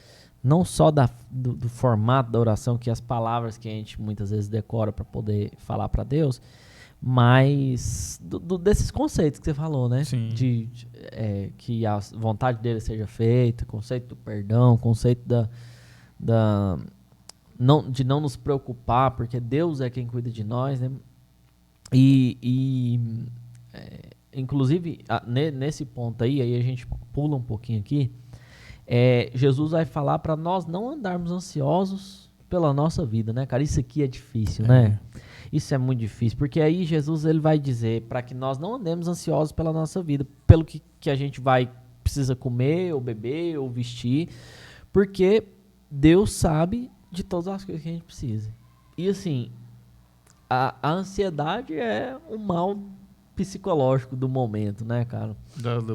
não só do formato da oração, que as palavras que a gente muitas vezes decora para poder falar para Deus, mas desses conceitos que você falou, né? Sim. Que a vontade dele seja feita, conceito do perdão, conceito de não nos preocupar, porque Deus é quem cuida de nós, né? Inclusive, nesse ponto aí a gente pula um pouquinho aqui, Jesus vai falar para nós não andarmos ansiosos pela nossa vida, né, cara? Isso aqui é difícil, né? Isso é muito difícil, porque aí Jesus ele vai dizer para que nós não andemos ansiosos pela nossa vida, pelo que a gente precisa comer, ou beber, ou vestir, porque Deus sabe de todas as coisas que a gente precisa. E assim, a ansiedade é um mal psicológico do momento, né, cara?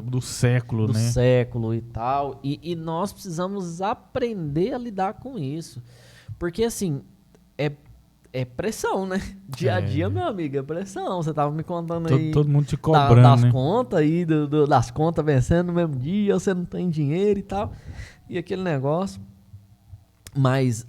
Do século, né? Do século e tal. E nós precisamos aprender a lidar com isso. Porque, assim, é pressão, né? Dia a dia, meu amigo, é pressão. Você tava me contando aí... Todo mundo te cobrando, das né? contas aí, das contas vencendo no mesmo dia, você não tem dinheiro e tal. E aquele negócio. Mas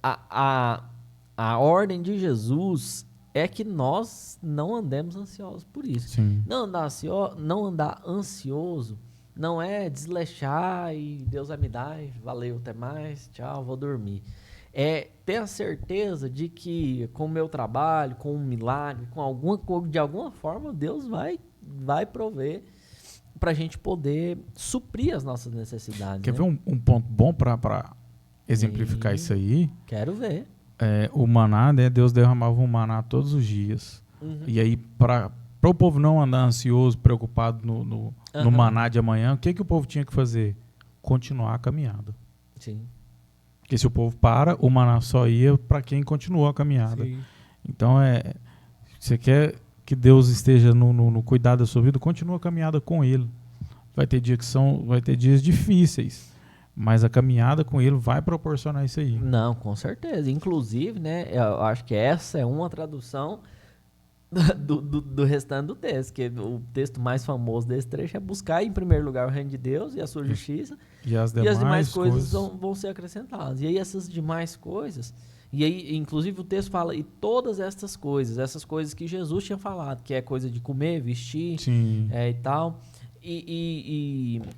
a ordem de Jesus é que nós não andemos ansiosos por isso. Sim. Não andar ansioso não é desleixar e Deus vai me dar, e valeu, até mais, tchau, vou dormir. É ter a certeza de que com o meu trabalho, com um milagre, de alguma forma, Deus vai prover para a gente poder suprir as nossas necessidades. Quer ver um ponto bom para exemplificar isso aí? Quero ver. O maná, né? Deus derramava um maná todos os dias. Uhum. E aí, para o povo não andar ansioso, preocupado no maná de amanhã, o que o povo tinha que fazer? Continuar a caminhada. Sim. Porque se o povo para, o maná só ia para quem continuou a caminhada. Sim. Então, você quer que Deus esteja no cuidado da sua vida, continua a caminhada com Ele. Vai ter dias difíceis, mas a caminhada com Ele vai proporcionar isso aí. Não, com certeza. Inclusive, né, eu acho que essa é uma tradução do restante do texto, que o texto mais famoso desse trecho é buscar em primeiro lugar o reino de Deus e a sua justiça, e as demais coisas vão ser acrescentadas. E aí essas demais coisas, e aí inclusive o texto fala, e todas essas coisas que Jesus tinha falado, que é coisa de comer, vestir, e tal,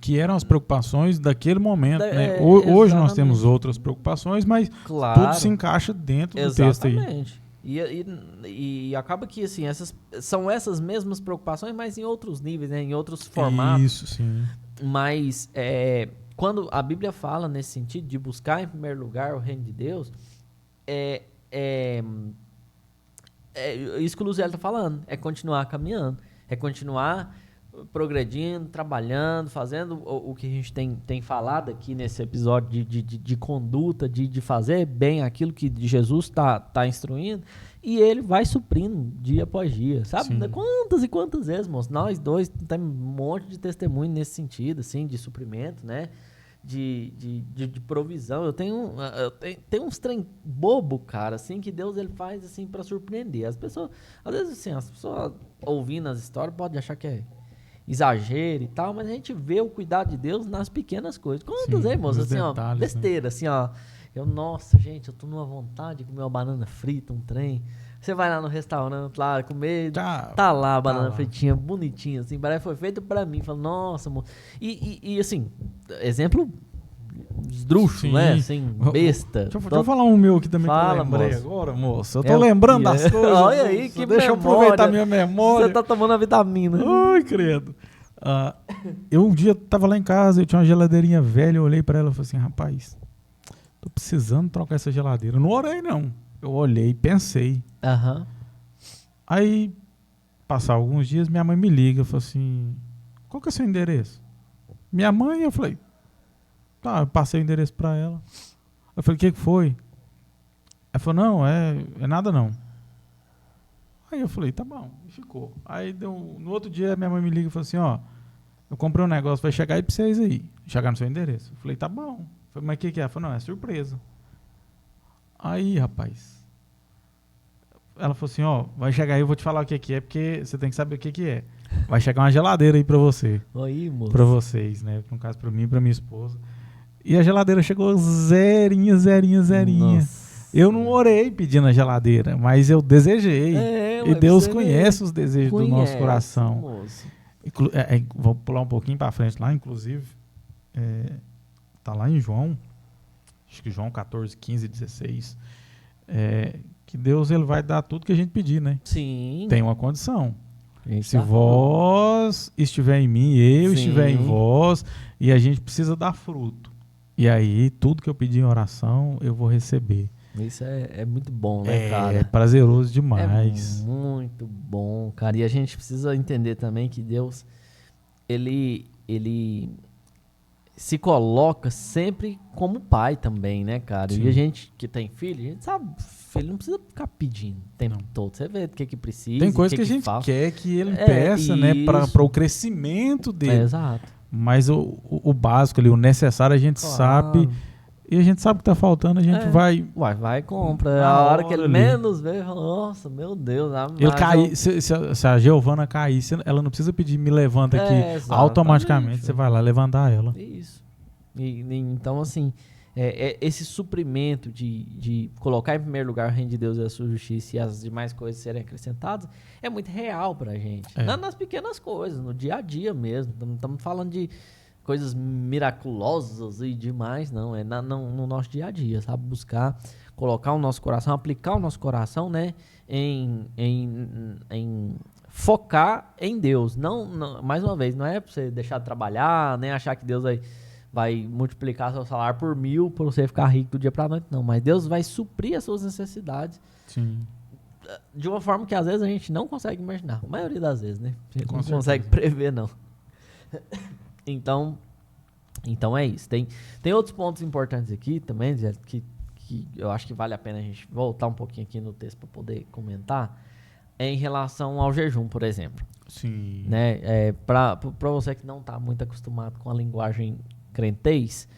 que eram as preocupações daquele momento, né? Hoje nós temos outras preocupações, mas tudo se encaixa dentro do texto aí. Exatamente. E acaba que, assim, são essas mesmas preocupações, mas em outros níveis, né? Em outros formatos. Isso, sim. Mas quando a Bíblia fala nesse sentido de buscar em primeiro lugar o reino de Deus, é isso que o Luziel tá falando, é continuar caminhando, é continuar progredindo, trabalhando, fazendo o que a gente tem falado aqui nesse episódio de conduta, de fazer bem aquilo que Jesus tá instruindo, e ele vai suprindo dia após dia, sabe? Sim. Quantas e quantas vezes, moço, nós dois tem um monte de testemunho nesse sentido, assim, de suprimento, né? De provisão. Eu tenho uns trem bobo, cara, assim, que Deus ele faz assim para surpreender. As pessoas, às vezes assim, as pessoas ouvindo as histórias podem achar que é exagero e tal, mas a gente vê o cuidado de Deus nas pequenas coisas. Quantas aí, moça, assim, detalhes, ó, besteira, assim, ó. Nossa, gente, eu tô numa vontade de comer uma banana frita, um trem. Você vai lá no restaurante, lá, comer, tá lá a banana fritinha, bonitinha, assim, parece que foi feito pra mim. Fala, nossa, moço. E assim, exemplo esdrúxulo, né? Assim, besta. Deixa eu falar um meu aqui também. Fala, que eu lembrei moço. agora, moço. Eu tô lembrando das coisas. Olha aí, que deixa eu aproveitar minha memória. Você tá tomando a vitamina. Ai, credo. Eu um dia tava lá em casa, eu tinha uma geladeirinha velha, eu olhei pra ela e falei assim, rapaz, tô precisando trocar essa geladeira. Eu não orei, não. Eu olhei, pensei. Aí, passar alguns dias, minha mãe me liga, falou assim, qual que é o seu endereço? Minha mãe, eu falei, tá, eu passei o endereço pra ela. Eu falei, o que foi? Ela falou, não, é nada não. Aí eu falei, tá bom, e ficou. Aí no outro dia minha mãe me liga e falou assim, ó, eu comprei um negócio, vai chegar aí pra vocês aí, chegar no seu endereço. Eu falei, tá bom. Eu falei, mas o que é? Ela falou, não, é surpresa. Aí, rapaz, ela falou assim, ó, vai chegar aí, eu vou te falar o que é, porque você tem que saber o que é. Vai chegar uma geladeira aí pra você. Aí, moço. Pra vocês, né? No caso, pra mim e pra minha esposa. E a geladeira chegou zerinha. Nossa. Eu não orei pedindo a geladeira, mas eu desejei. E Deus conhece os desejos do nosso coração. Moço. Vou pular um pouquinho pra frente lá, inclusive. Tá lá em João. Acho que João 14, 15, 16. Que Deus ele vai dar tudo que a gente pedir, né? Sim. Tem uma condição. Se vós estiver em mim, eu estiver em vós, e a gente precisa dar fruto. E aí, tudo que eu pedir em oração, eu vou receber. Isso é muito bom, né, cara? É prazeroso demais. É muito bom, cara. E a gente precisa entender também que Deus, ele se coloca sempre como pai também, né, cara? Sim. E a gente que tem filho, a gente sabe, filho não precisa ficar pedindo o tempo todo. Você vê o que precisa. Tem coisa que a gente quer que ele peça, né, para o crescimento dele. Exato. Mas o básico ali, o necessário, a gente sabe. E a gente sabe o que tá faltando, a gente vai e compra. A hora que ele ali menos vê, nossa, meu Deus. Se a Giovana cair, ela não precisa pedir, me levanta aqui. Automaticamente você vai lá levantar ela. Isso. Então, assim, esse suprimento de colocar em primeiro lugar o reino de Deus e a sua justiça e as demais coisas serem acrescentadas é muito real pra gente. Nas pequenas coisas, no dia a dia mesmo. Não estamos falando de coisas miraculosas e demais, não. É no nosso dia a dia, sabe? Buscar, colocar o nosso coração, aplicar o nosso coração, né? Em focar em Deus. Não, mais uma vez, não é pra você deixar de trabalhar, nem achar que Deus vai multiplicar seu salário por 1000 para você ficar rico do dia pra noite, não. Mas Deus vai suprir as suas necessidades. Sim. De uma forma que às vezes a gente não consegue imaginar. A maioria das vezes, né? A gente Com não certeza. consegue prever, não. Então é isso. Tem outros pontos importantes aqui também, Zé, que eu acho que vale a pena a gente voltar um pouquinho aqui no texto para poder comentar, em relação ao jejum, por exemplo. Sim. Né? Para você que não está muito acostumado com a linguagem crentez,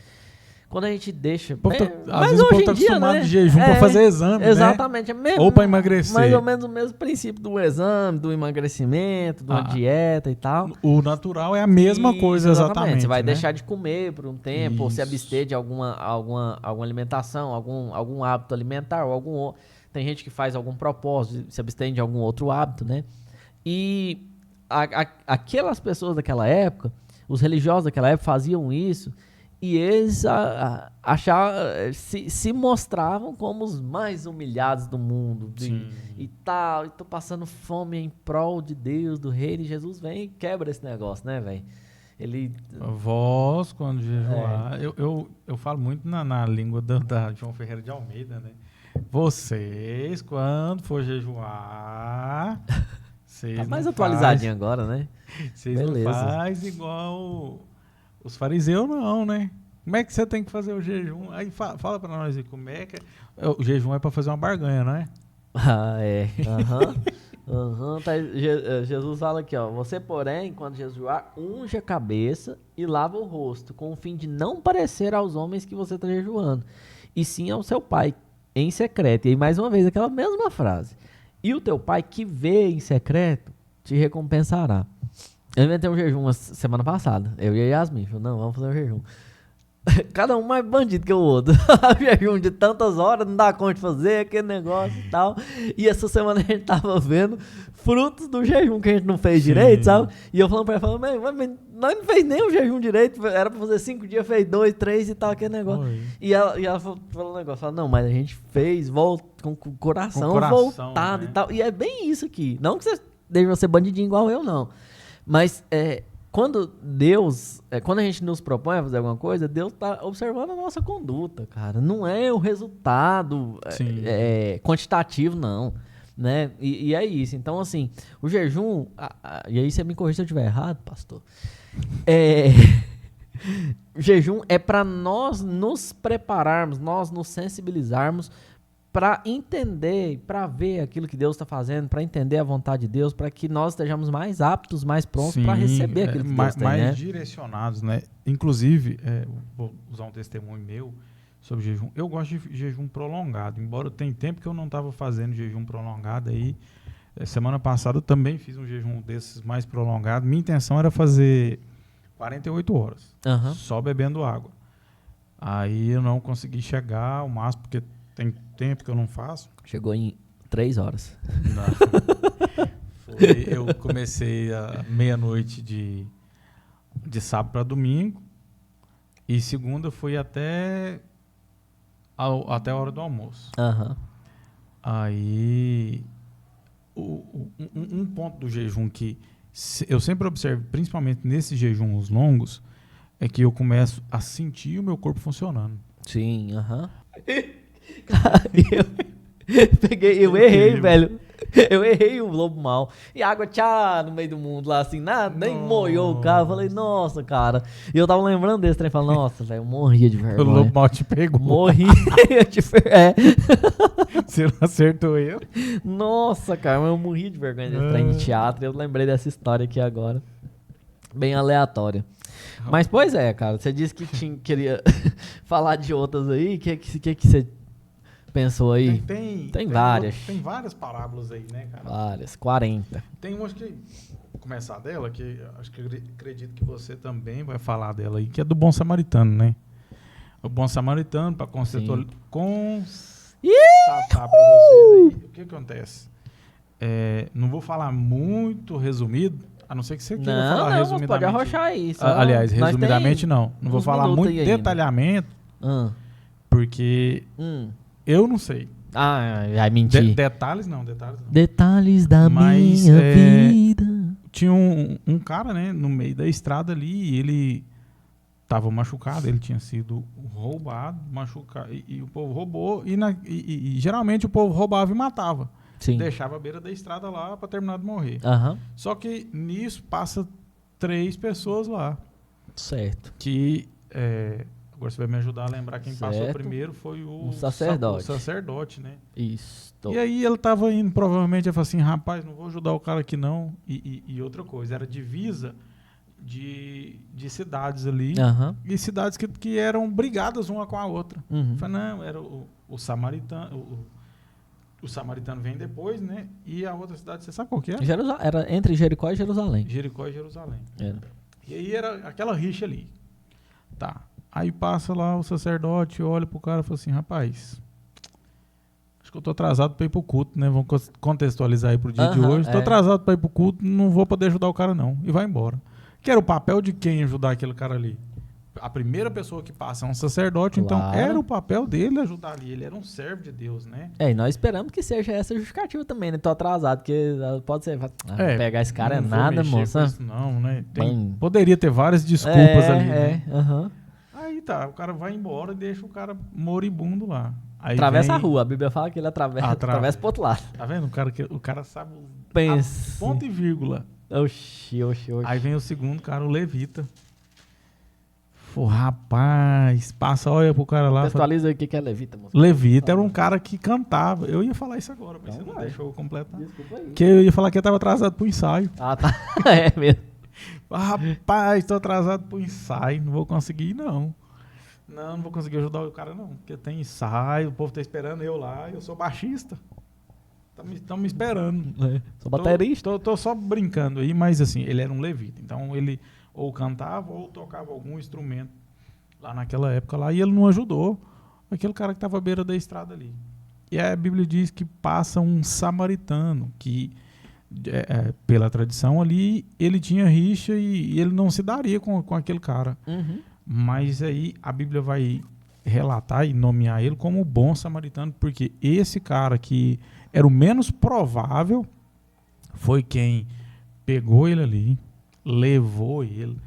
quando a gente deixa... Às vezes o povo tá acostumado, né, de jejum para fazer exame, exatamente, né? Ou para emagrecer. Mais ou menos o mesmo princípio do exame, do emagrecimento, de uma dieta e tal. O natural é a mesma coisa, exatamente. Você vai, né, deixar de comer por um tempo, ou se abster de alguma alimentação, algum hábito alimentar, ou algum outro. Tem gente que faz algum propósito, se abstém de algum outro hábito, né? E aquelas pessoas daquela época, os religiosos daquela época faziam isso, e eles se mostravam como os mais humilhados do mundo. E tal, e tô passando fome em prol de Deus, do reino, e Jesus vem e quebra esse negócio, né, velho? Ele... Vós, quando jejuar... Eu falo muito na língua da João Ferreira de Almeida, né? Vocês, quando for jejuar... Tá mais atualizadinho agora, né? Vocês não fazem igual os fariseus, não, né? Como é que você tem que fazer o jejum? Aí fala pra nós aí, como é que é? O jejum é pra fazer uma barganha, não é? Ah, é. Jesus fala aqui, ó. Você, porém, quando jejuar, unge a cabeça e lava o rosto, com o fim de não parecer aos homens que você está jejuando, e sim ao seu pai, em secreto. E aí, mais uma vez, aquela mesma frase. E o teu pai que vê em secreto te recompensará. Eu inventei um jejum semana passada. Eu e a Yasmin. Falei, não, vamos fazer um jejum. Cada um mais bandido que o outro. Jejum de tantas horas, não dá conta de fazer aquele negócio e tal. E essa semana a gente tava vendo frutos do jejum que a gente não fez direito, sabe? E eu falando pra ela, mas nós não fez nem o jejum direito. Era pra fazer 5 dias, fez 2, 3 e tal, aquele negócio. Oi. E ela falou um negócio, falou, não, mas a gente fez com o coração voltado, né? E tal. E é bem isso aqui. Não que você deixe você bandidinho igual eu, não. Mas quando Deus, quando a gente nos propõe a fazer alguma coisa, Deus está observando a nossa conduta, cara. Não é o resultado quantitativo, não. Né? E é isso. Então, assim, o jejum... e aí você me corrija se eu estiver errado, pastor. O jejum é para nós nos prepararmos, nós nos sensibilizarmos para entender, para ver aquilo que Deus está fazendo, para entender a vontade de Deus, para que nós estejamos mais aptos, mais prontos para receber aquilo que Deus tem, mais né? direcionados, né? Inclusive, vou usar um testemunho meu sobre jejum. Eu gosto de jejum prolongado, embora tem tempo que eu não estava fazendo jejum prolongado aí. Semana passada eu também fiz um jejum desses mais prolongado. Minha intenção era fazer 48 horas, só bebendo água. Aí eu não consegui chegar ao máximo, porque tem tempo que eu não faço. Chegou em 3 horas. Eu comecei a meia-noite de sábado para domingo. E segunda foi até a hora do almoço. Aí, um ponto do jejum que eu sempre observo, principalmente nesses jejuns longos, é que eu começo a sentir o meu corpo funcionando. Sim, eu errei, velho. Eu errei o lobo mal. E a água no meio do mundo lá, assim, nada, nem molhou o carro. Eu falei, nossa, cara. E eu tava lembrando desse trem, falando, nossa, velho, eu morria de vergonha. O lobo mal te pegou. Morri. Você não acertou eu? Nossa, cara, eu morri de vergonha desse trem de teatro. Eu lembrei dessa história aqui agora. Bem aleatória. Mas, pois é, cara, você disse que queria falar de outras aí. O que você pensou aí? Tem várias. Tem várias parábolas aí, né, cara? Várias, 40. Tem uma que, vou começar dela, que acho que acredito que você também vai falar dela aí, que é do bom samaritano, né? O bom samaritano, para constatar para vocês aí, o que acontece? Não vou falar muito resumido, a não ser que você queira falar resumidamente. Não, pode arrochar isso. Aliás, resumidamente não vou falar muito detalhamento, porque eu não sei. Vai mentir. Detalhes não. Detalhes da minha vida. Tinha um cara, né, no meio da estrada ali, e ele estava machucado, ele tinha sido roubado, machucado, e o povo roubou, e geralmente o povo roubava e matava. Sim. Deixava a beira da estrada lá para terminar de morrer. Só que nisso passa 3 pessoas lá. Certo. Que... agora você vai me ajudar a lembrar quem passou primeiro foi o sacerdote. O sacerdote, né? Isso. E aí ele estava indo, provavelmente, ele falou assim, rapaz, não vou ajudar o cara aqui não. E outra coisa, era divisa de cidades ali. E cidades que eram brigadas uma com a outra. Falei, não, era o samaritano. O samaritano vem depois, né? E a outra cidade, você sabe qual que era? Era entre Jericó e Jerusalém. Jericó e Jerusalém. Era. E aí era aquela rixa ali. Tá. Aí passa lá o sacerdote, olha pro cara e fala assim, rapaz, acho que eu tô atrasado pra ir pro culto, né? Vamos contextualizar aí pro dia de hoje. Tô atrasado pra ir pro culto, não vou poder ajudar o cara não. E vai embora. Que era o papel de quem ajudar aquele cara ali? a primeira pessoa que passa é um sacerdote, então Claro. era o papel dele ajudar ali. Ele era um servo de Deus, né? E nós esperamos que seja essa justificativa também, né? Tô atrasado, porque pode ser. Pegar esse cara é não vou nada, mexer com moça. isso não, né? Mano. Poderia ter várias desculpas ali, né? aham. Aí tá, o cara vai embora e deixa o cara moribundo lá. Aí Atravessa vem- a rua, a Bíblia fala que ele atravessa pro outro lado. Tá vendo? O cara sabe Pensa. a ponto e vírgula. Oxi. Aí vem o segundo cara, o levita. Pô, rapaz, passa, olha pro cara lá. Contextualiza aí o que é levita, moça. Levita era um cara que cantava. Eu ia falar isso agora, mas Então você não vai. deixou eu completar. Desculpa aí. Que eu ia falar que eu tava atrasado pro ensaio. Ah, tá. É mesmo. Rapaz, tô atrasado pro ensaio, não vou conseguir ir, não. Não vou conseguir ajudar o cara, não. Porque tem ensaio, o povo tá esperando eu lá, eu sou baixista. Estão me esperando. Sou baterista. Tô só brincando aí, mas assim, ele era um levita. Então ele ou cantava ou tocava algum instrumento lá naquela época lá, e ele não ajudou aquele cara que estava à beira da estrada ali. E a Bíblia diz que passa um samaritano que, pela tradição ali, ele tinha rixa e ele não se daria com aquele cara. Uhum. Mas aí a Bíblia vai relatar e nomear ele como o bom samaritano, porque esse cara que era o menos provável foi quem pegou ele ali, levou ele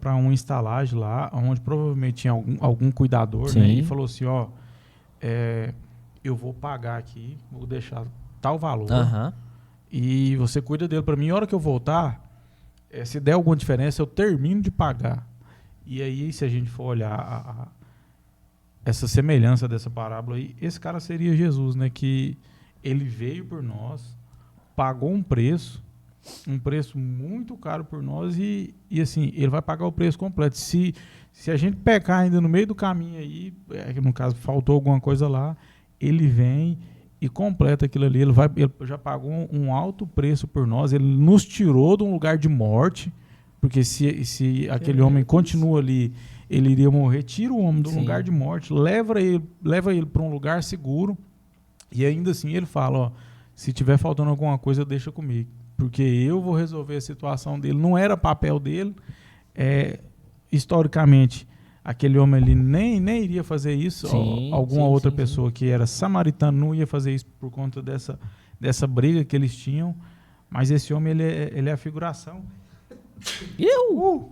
para uma estalagem lá, onde provavelmente tinha algum cuidador, né? E falou assim, ó, eu vou pagar aqui, vou deixar tal valor, e você cuida dele para mim, e a hora que eu voltar, se der alguma diferença, eu termino de pagar. E aí, se a gente for olhar essa semelhança dessa parábola aí, esse cara seria Jesus, né? Que ele veio por nós, pagou um preço muito caro por nós e assim, ele vai pagar o preço completo. Se a gente pecar ainda no meio do caminho aí, no caso faltou alguma coisa lá, ele vem e completa aquilo ali. Ele já pagou um alto preço por nós, ele nos tirou de um lugar de morte, porque se aquele homem continua ali, ele iria morrer. Tira o homem de um lugar de morte, leva ele para um lugar seguro, e ainda assim ele fala, ó, se tiver faltando alguma coisa, deixa comigo, porque eu vou resolver a situação dele. Não era papel dele, historicamente, aquele homem ali nem iria fazer isso. Alguma outra pessoa que era samaritano não ia fazer isso por conta dessa briga que eles tinham, mas esse homem ele é a figuração.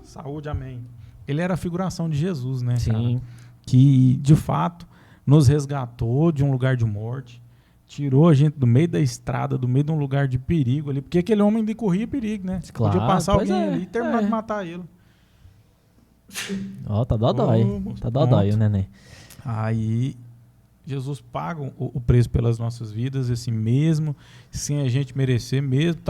Saúde, amém. Ele era a figuração de Jesus, né, cara? Que de fato nos resgatou de um lugar de morte, tirou a gente do meio da estrada, do meio de um lugar de perigo ali, porque aquele homem ainda corria perigo, né? Claro, podia passar alguém ali e terminar de matar ele. Ó, tá dodói. Tá dodói o neném. Aí Jesus paga o preço pelas nossas vidas, assim, mesmo sem a gente merecer, mesmo.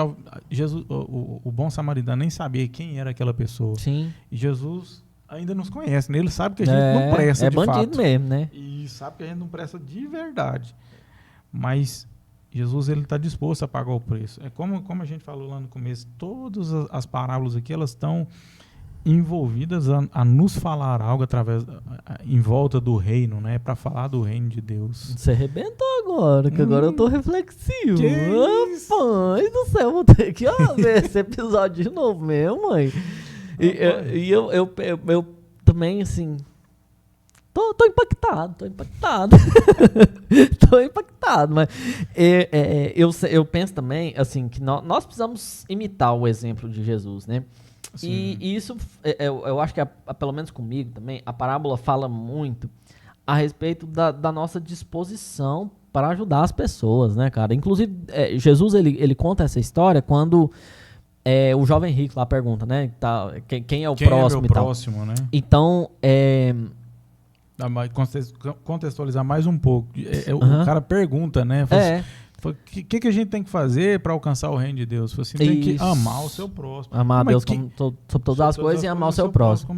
Jesus, o bom samaritano nem sabia quem era aquela pessoa. Sim. E Jesus ainda nos conhece, né? Ele sabe que a gente não presta de fato. É bandido mesmo, né? E sabe que a gente não presta de verdade. Mas Jesus, ele está disposto a pagar o preço. É como a gente falou lá no começo, todas as parábolas aqui, elas estão envolvidas a nos falar algo em volta do reino, né? Para falar do reino de Deus. Você arrebentou agora, que agora eu tô reflexivo. Que Rapaz do céu, vou ter que ver esse episódio de novo mesmo, mãe. E eu também, assim, tô impactado. Tô impactado, mas eu penso também, assim, que nós precisamos imitar o exemplo de Jesus, né? E isso, eu acho que, pelo menos comigo também, a parábola fala muito a respeito da nossa disposição para ajudar as pessoas, né, cara? Inclusive, Jesus, ele conta essa história quando o jovem rico lá pergunta, né, quem é o próximo e tal. Próximo, né? Então, contextualizar mais um pouco. O cara pergunta, né? O que a gente tem que fazer para alcançar o reino de Deus? Você tem que amar o seu próximo. Amar a Deus sobre todas as coisas e amar o seu próximo.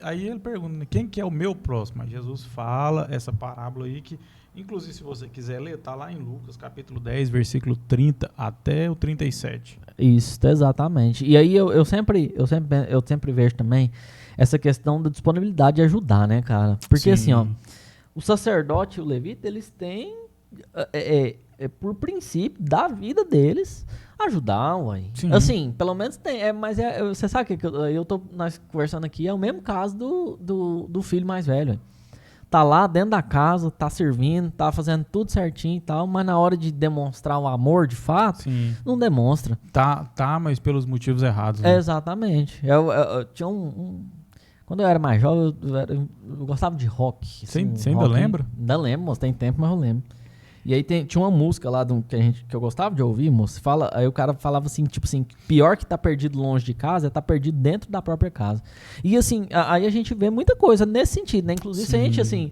Aí ele pergunta, né, quem que é o meu próximo? Aí Jesus fala essa parábola aí que, inclusive, se você quiser ler, está lá em Lucas, capítulo 10, versículo 30 até o 37. Isso, exatamente. E aí eu sempre vejo também essa questão da disponibilidade de ajudar, né, cara? Porque assim, ó, o sacerdote e o levita, eles têm... por princípio da vida deles, Ajudar, uai. Sim. Assim, pelo menos tem. Mas você sabe que nós conversando aqui, é o mesmo caso do filho mais velho. Ué. Tá lá dentro da casa, tá servindo, tá fazendo tudo certinho e tal, mas na hora de demonstrar o amor de fato, Sim. não demonstra. Tá, mas pelos motivos errados. Né? Exatamente. Eu tinha quando eu era mais jovem, eu gostava de rock. Assim, Você ainda rock, lembra? Ainda lembro, moço, tem tempo, mas eu lembro. E aí tinha uma música lá que eu gostava de ouvir, moço. Aí o cara falava assim, tipo assim, pior que tá perdido longe de casa é tá perdido dentro da própria casa. E assim, aí a gente vê muita coisa nesse sentido, né? Inclusive, se a gente, assim,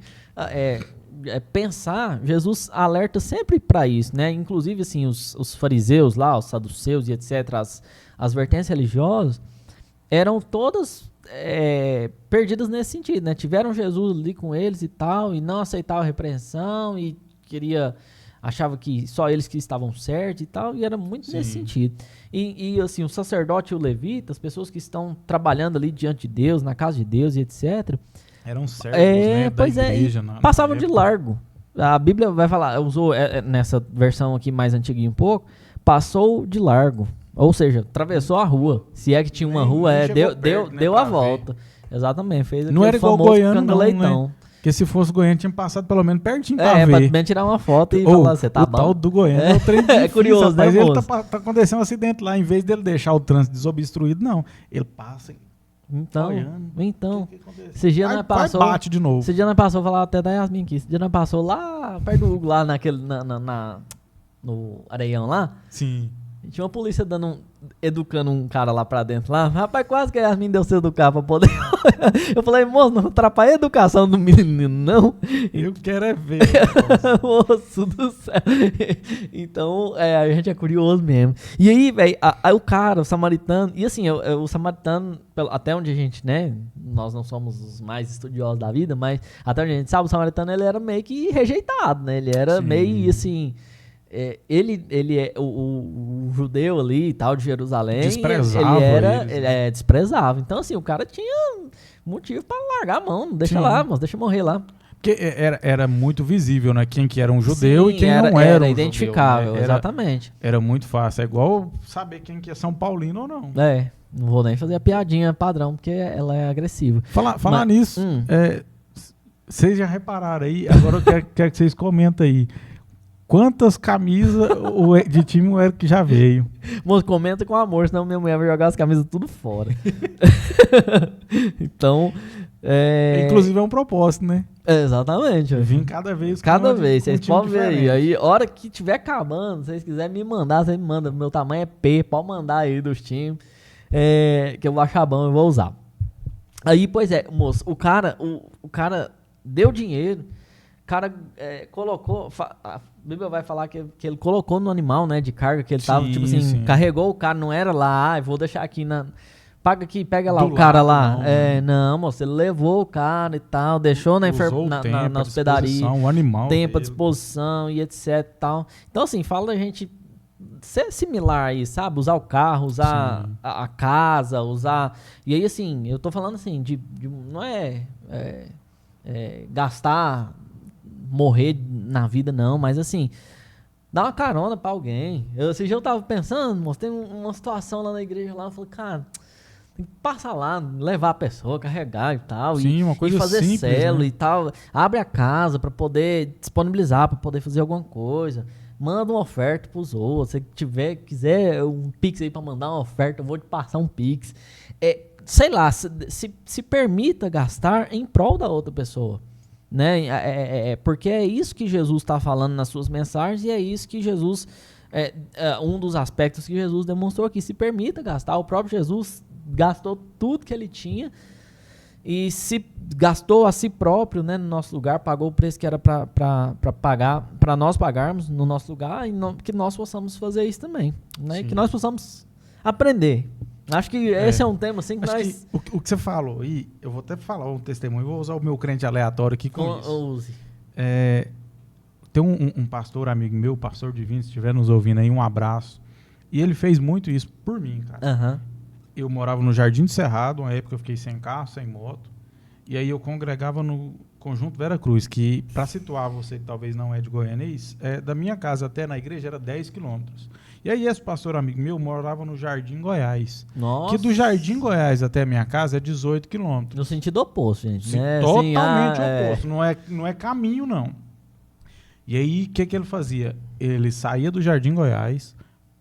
pensar, Jesus alerta sempre pra isso, né? Inclusive, assim, os fariseus lá, os saduceus e etc., as vertentes religiosas, eram todas perdidas nesse sentido, né? Tiveram Jesus ali com eles e tal, e não aceitavam a repreensão, e achava que só eles que estavam certos e tal, e era muito nesse sentido. E assim, o sacerdote e o levita, as pessoas que estão trabalhando ali diante de Deus, na casa de Deus e etc. Eram servos, né, da igreja. Passavam de largo. A Bíblia vai falar, usou nessa versão aqui mais antiguinha um pouco, passou de largo. Ou seja, atravessou a rua. Se é que tinha uma rua, deu a volta. Exatamente, fez aquele não era igual Goiânia, não, leitão. Né? Porque se fosse Goiânia, tinha passado pelo menos pertinho pra ver. Pra bem tirar uma foto e falar, você tá bom. O tal do Goiânia é o trem difícil, curioso, mas né, ele moço? tá acontecendo um acidente lá, em vez dele deixar o trânsito desobstruído, não. Ele passa Então, esse dia nós passou... bate de novo. Esse dia nós passou, falar até da Yasmin aqui, esse dia nós passou lá, perto do Hugo, lá no Areião lá. Sim. E tinha uma polícia educando um cara lá pra dentro lá. Rapaz, quase que a Yasmin deu se educar pra poder... Eu falei, moço, não atrapalha a educação do menino, não. Eu quero é ver. Moço do céu. Então, a gente é curioso mesmo. E aí, velho, o cara, o samaritano... E assim, o samaritano, até onde a gente, né... Nós não somos os mais estudiosos da vida, mas até onde a gente sabe, o samaritano, ele era meio que rejeitado, né? Ele era meio, assim... Ele é o judeu ali e tal de Jerusalém, ele desprezava. Então assim, o cara tinha motivo pra largar a mão, deixa lá, mas deixa morrer lá. Porque era muito visível, né? Quem que era um judeu e quem não era um identificável, judeu, né? Exatamente. Era muito fácil, é igual saber quem que é São Paulino ou não. Não vou nem fazer a piadinha padrão, porque ela é agressiva. Falar nisso, vocês já repararam aí, agora eu quero que vocês comentem aí. Quantas camisas de time o Eric já veio? Moço, comenta com amor, senão minha mulher vai jogar as camisas tudo fora. Então... Inclusive é um propósito, né? Exatamente. Vim cada vez. Cada vez, vocês podem ver aí. A hora que tiver acabando, se vocês quiserem me mandar, vocês me mandam. Meu tamanho é P, pode mandar aí dos times. Que eu vou achar bom, eu vou usar. Aí, pois moço, o cara deu dinheiro, o cara colocou... A Bíblia vai falar que ele colocou no animal, né, de carga, que ele tava, tipo assim, carregou o cara, não era lá, vou deixar aqui paga aqui, pega lá o cara lá. Não, moço, ele levou o cara e tal, deixou na hospedaria, o animal tempo à disposição e etc e tal. Então, assim, fala da gente ser similar aí, sabe? Usar o carro, usar a casa, usar... E aí, assim, eu tô falando assim, não gastar... morrer na vida não, mas assim, dá uma carona pra alguém. Esse dia eu tava pensando, moço, tem uma situação lá na igreja lá, eu falei, cara, tem que passar lá, levar a pessoa, carregar e tal, uma coisa e fazer simples, celo, né? e tal, abre a casa pra poder disponibilizar, pra poder fazer alguma coisa, manda uma oferta pros outros, se quiser um Pix aí pra mandar uma oferta, eu vou te passar um Pix, sei lá, se permita gastar em prol da outra pessoa. Né? Porque é isso que Jesus está falando nas suas mensagens e é isso que Jesus, um dos aspectos que Jesus demonstrou aqui, se permita gastar. O próprio Jesus gastou tudo que ele tinha e se gastou a si próprio, né, no nosso lugar, pagou o preço que era para nós pagarmos no nosso lugar e que nós possamos fazer isso também, né? E que nós possamos aprender. Acho que esse é um tema assim que nós... O que você falou, e eu vou até falar um testemunho, vou usar o meu crente aleatório aqui com isso. Use. Tem um pastor amigo meu, pastor divino, se estiver nos ouvindo aí, um abraço. E ele fez muito isso por mim, cara. Eu morava no Jardim do Cerrado, uma época eu fiquei sem carro, sem moto. E aí eu congregava Conjunto Vera Cruz, que, para situar você que talvez não é de Goiânia, da minha casa até na igreja era 10 quilômetros. E aí esse pastor amigo meu morava no Jardim Goiás. Nossa. Que do Jardim Goiás até a minha casa é 18 quilômetros. No sentido oposto, gente. Sim, Né? totalmente Assim, oposto. Não é caminho, não. E aí, o que ele fazia? Ele saía do Jardim Goiás,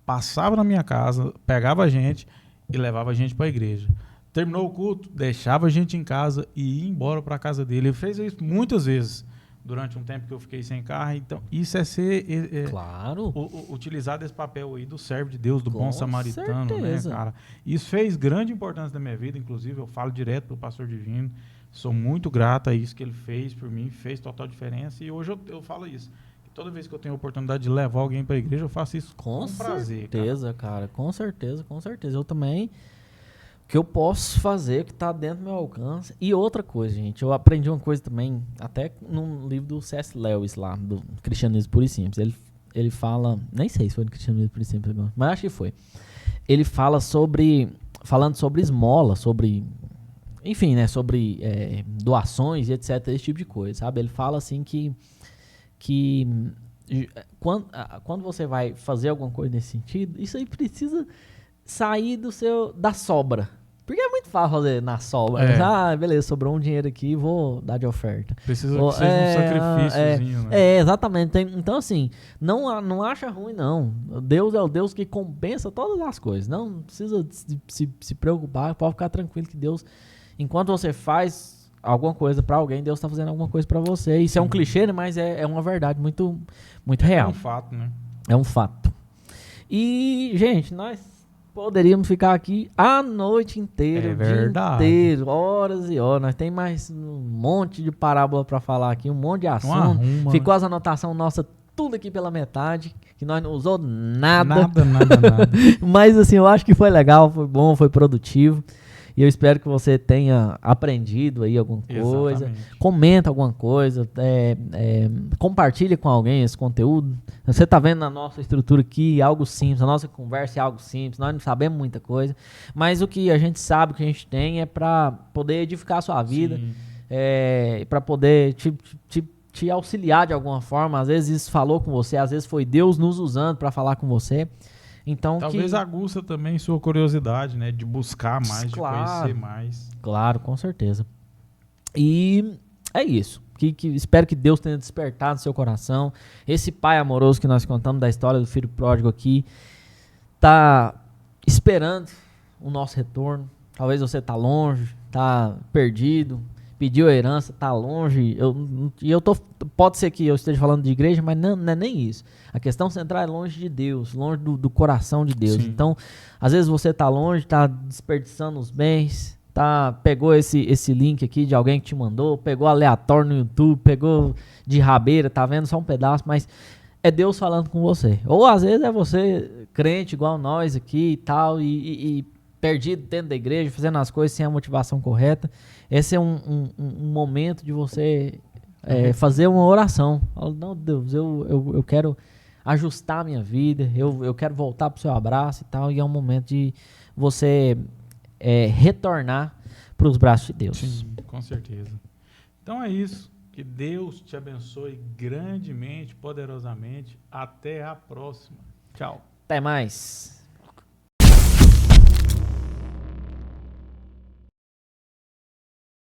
passava na minha casa, pegava a gente e levava a gente para a igreja. Terminou o culto, deixava a gente em casa e ia embora para a casa dele. Ele fez isso muitas vezes durante um tempo que eu fiquei sem carro. Então, isso é ser... claro. Utilizar esse papel aí do servo de Deus, do Com bom samaritano, certeza. né, cara? Isso fez grande importância na minha vida. Inclusive, eu falo direto pro pastor Divino. Sou muito grato a isso que ele fez por mim. Fez total diferença. E hoje eu falo isso. Toda vez que eu tenho a oportunidade de levar alguém para a igreja, eu faço isso com prazer. Com certeza, cara. Com certeza, com certeza. Eu também... que eu posso fazer, que está dentro do meu alcance. E outra coisa, gente, eu aprendi uma coisa também, até num livro do C.S. Lewis lá, do Cristianismo Puro e Simples. Ele fala, nem sei se foi no Cristianismo Puro e Simples, mas acho que foi. Ele fala falando sobre esmola, sobre, enfim, né, sobre doações e etc, esse tipo de coisa, sabe? Ele fala assim que quando você vai fazer alguma coisa nesse sentido, isso aí precisa sair da sobra. Porque é muito fácil fazer na sobra. Beleza, sobrou um dinheiro aqui, vou dar de oferta. Precisa que seja um sacrifíciozinho, né? Exatamente. Então, assim, não acha ruim, não. Deus é o Deus que compensa todas as coisas. Não precisa se preocupar, pode ficar tranquilo que Deus, enquanto você faz alguma coisa pra alguém, Deus tá fazendo alguma coisa pra você. Isso é um clichê, né? Mas é uma verdade muito, muito real. É um fato, né? É um fato. E, gente, nós poderíamos ficar aqui a noite inteira, o dia inteiro, horas e horas. Nós temos mais um monte de parábola para falar aqui, um monte de assunto. Ficou as anotações nossas tudo aqui pela metade, que nós não usou nada. Nada. Mas assim, eu acho que foi legal, foi bom, foi produtivo. E eu espero que você tenha aprendido aí alguma coisa. Exatamente. Comenta alguma coisa. Compartilha com alguém esse conteúdo. Você está vendo na nossa estrutura aqui algo simples. A nossa conversa é algo simples. Nós não sabemos muita coisa. Mas o que a gente sabe, o que a gente tem é para poder edificar a sua vida. Para poder te auxiliar de alguma forma. Às vezes isso falou com você. Às vezes foi Deus nos usando para falar com você. Então, talvez aguça também sua curiosidade, né? De buscar mais, de conhecer mais. Claro, com certeza. E é isso. Espero que Deus tenha despertado seu coração. Esse pai amoroso que nós contamos da história do filho pródigo aqui tá esperando o nosso retorno. Talvez você tá longe, tá perdido, pediu a herança, tá longe. Pode ser que eu esteja falando de igreja, mas não é nem isso. A questão central é longe de Deus, longe do coração de Deus. Sim. Então, às vezes você tá longe, tá desperdiçando os bens, pegou esse link aqui de alguém que te mandou, pegou aleatório no YouTube, pegou de rabeira, tá vendo só um pedaço, mas é Deus falando com você. Ou às vezes é você crente igual nós aqui e tal, e perdido dentro da igreja, fazendo as coisas sem a motivação correta. Esse é um momento de você fazer uma oração. Fala, não, Deus, eu quero ajustar a minha vida, eu quero voltar pro seu abraço e tal, e é um momento de você retornar para os braços de Deus. Sim, com certeza. Então é isso. Que Deus te abençoe grandemente, poderosamente. Até a próxima. Tchau. Até mais.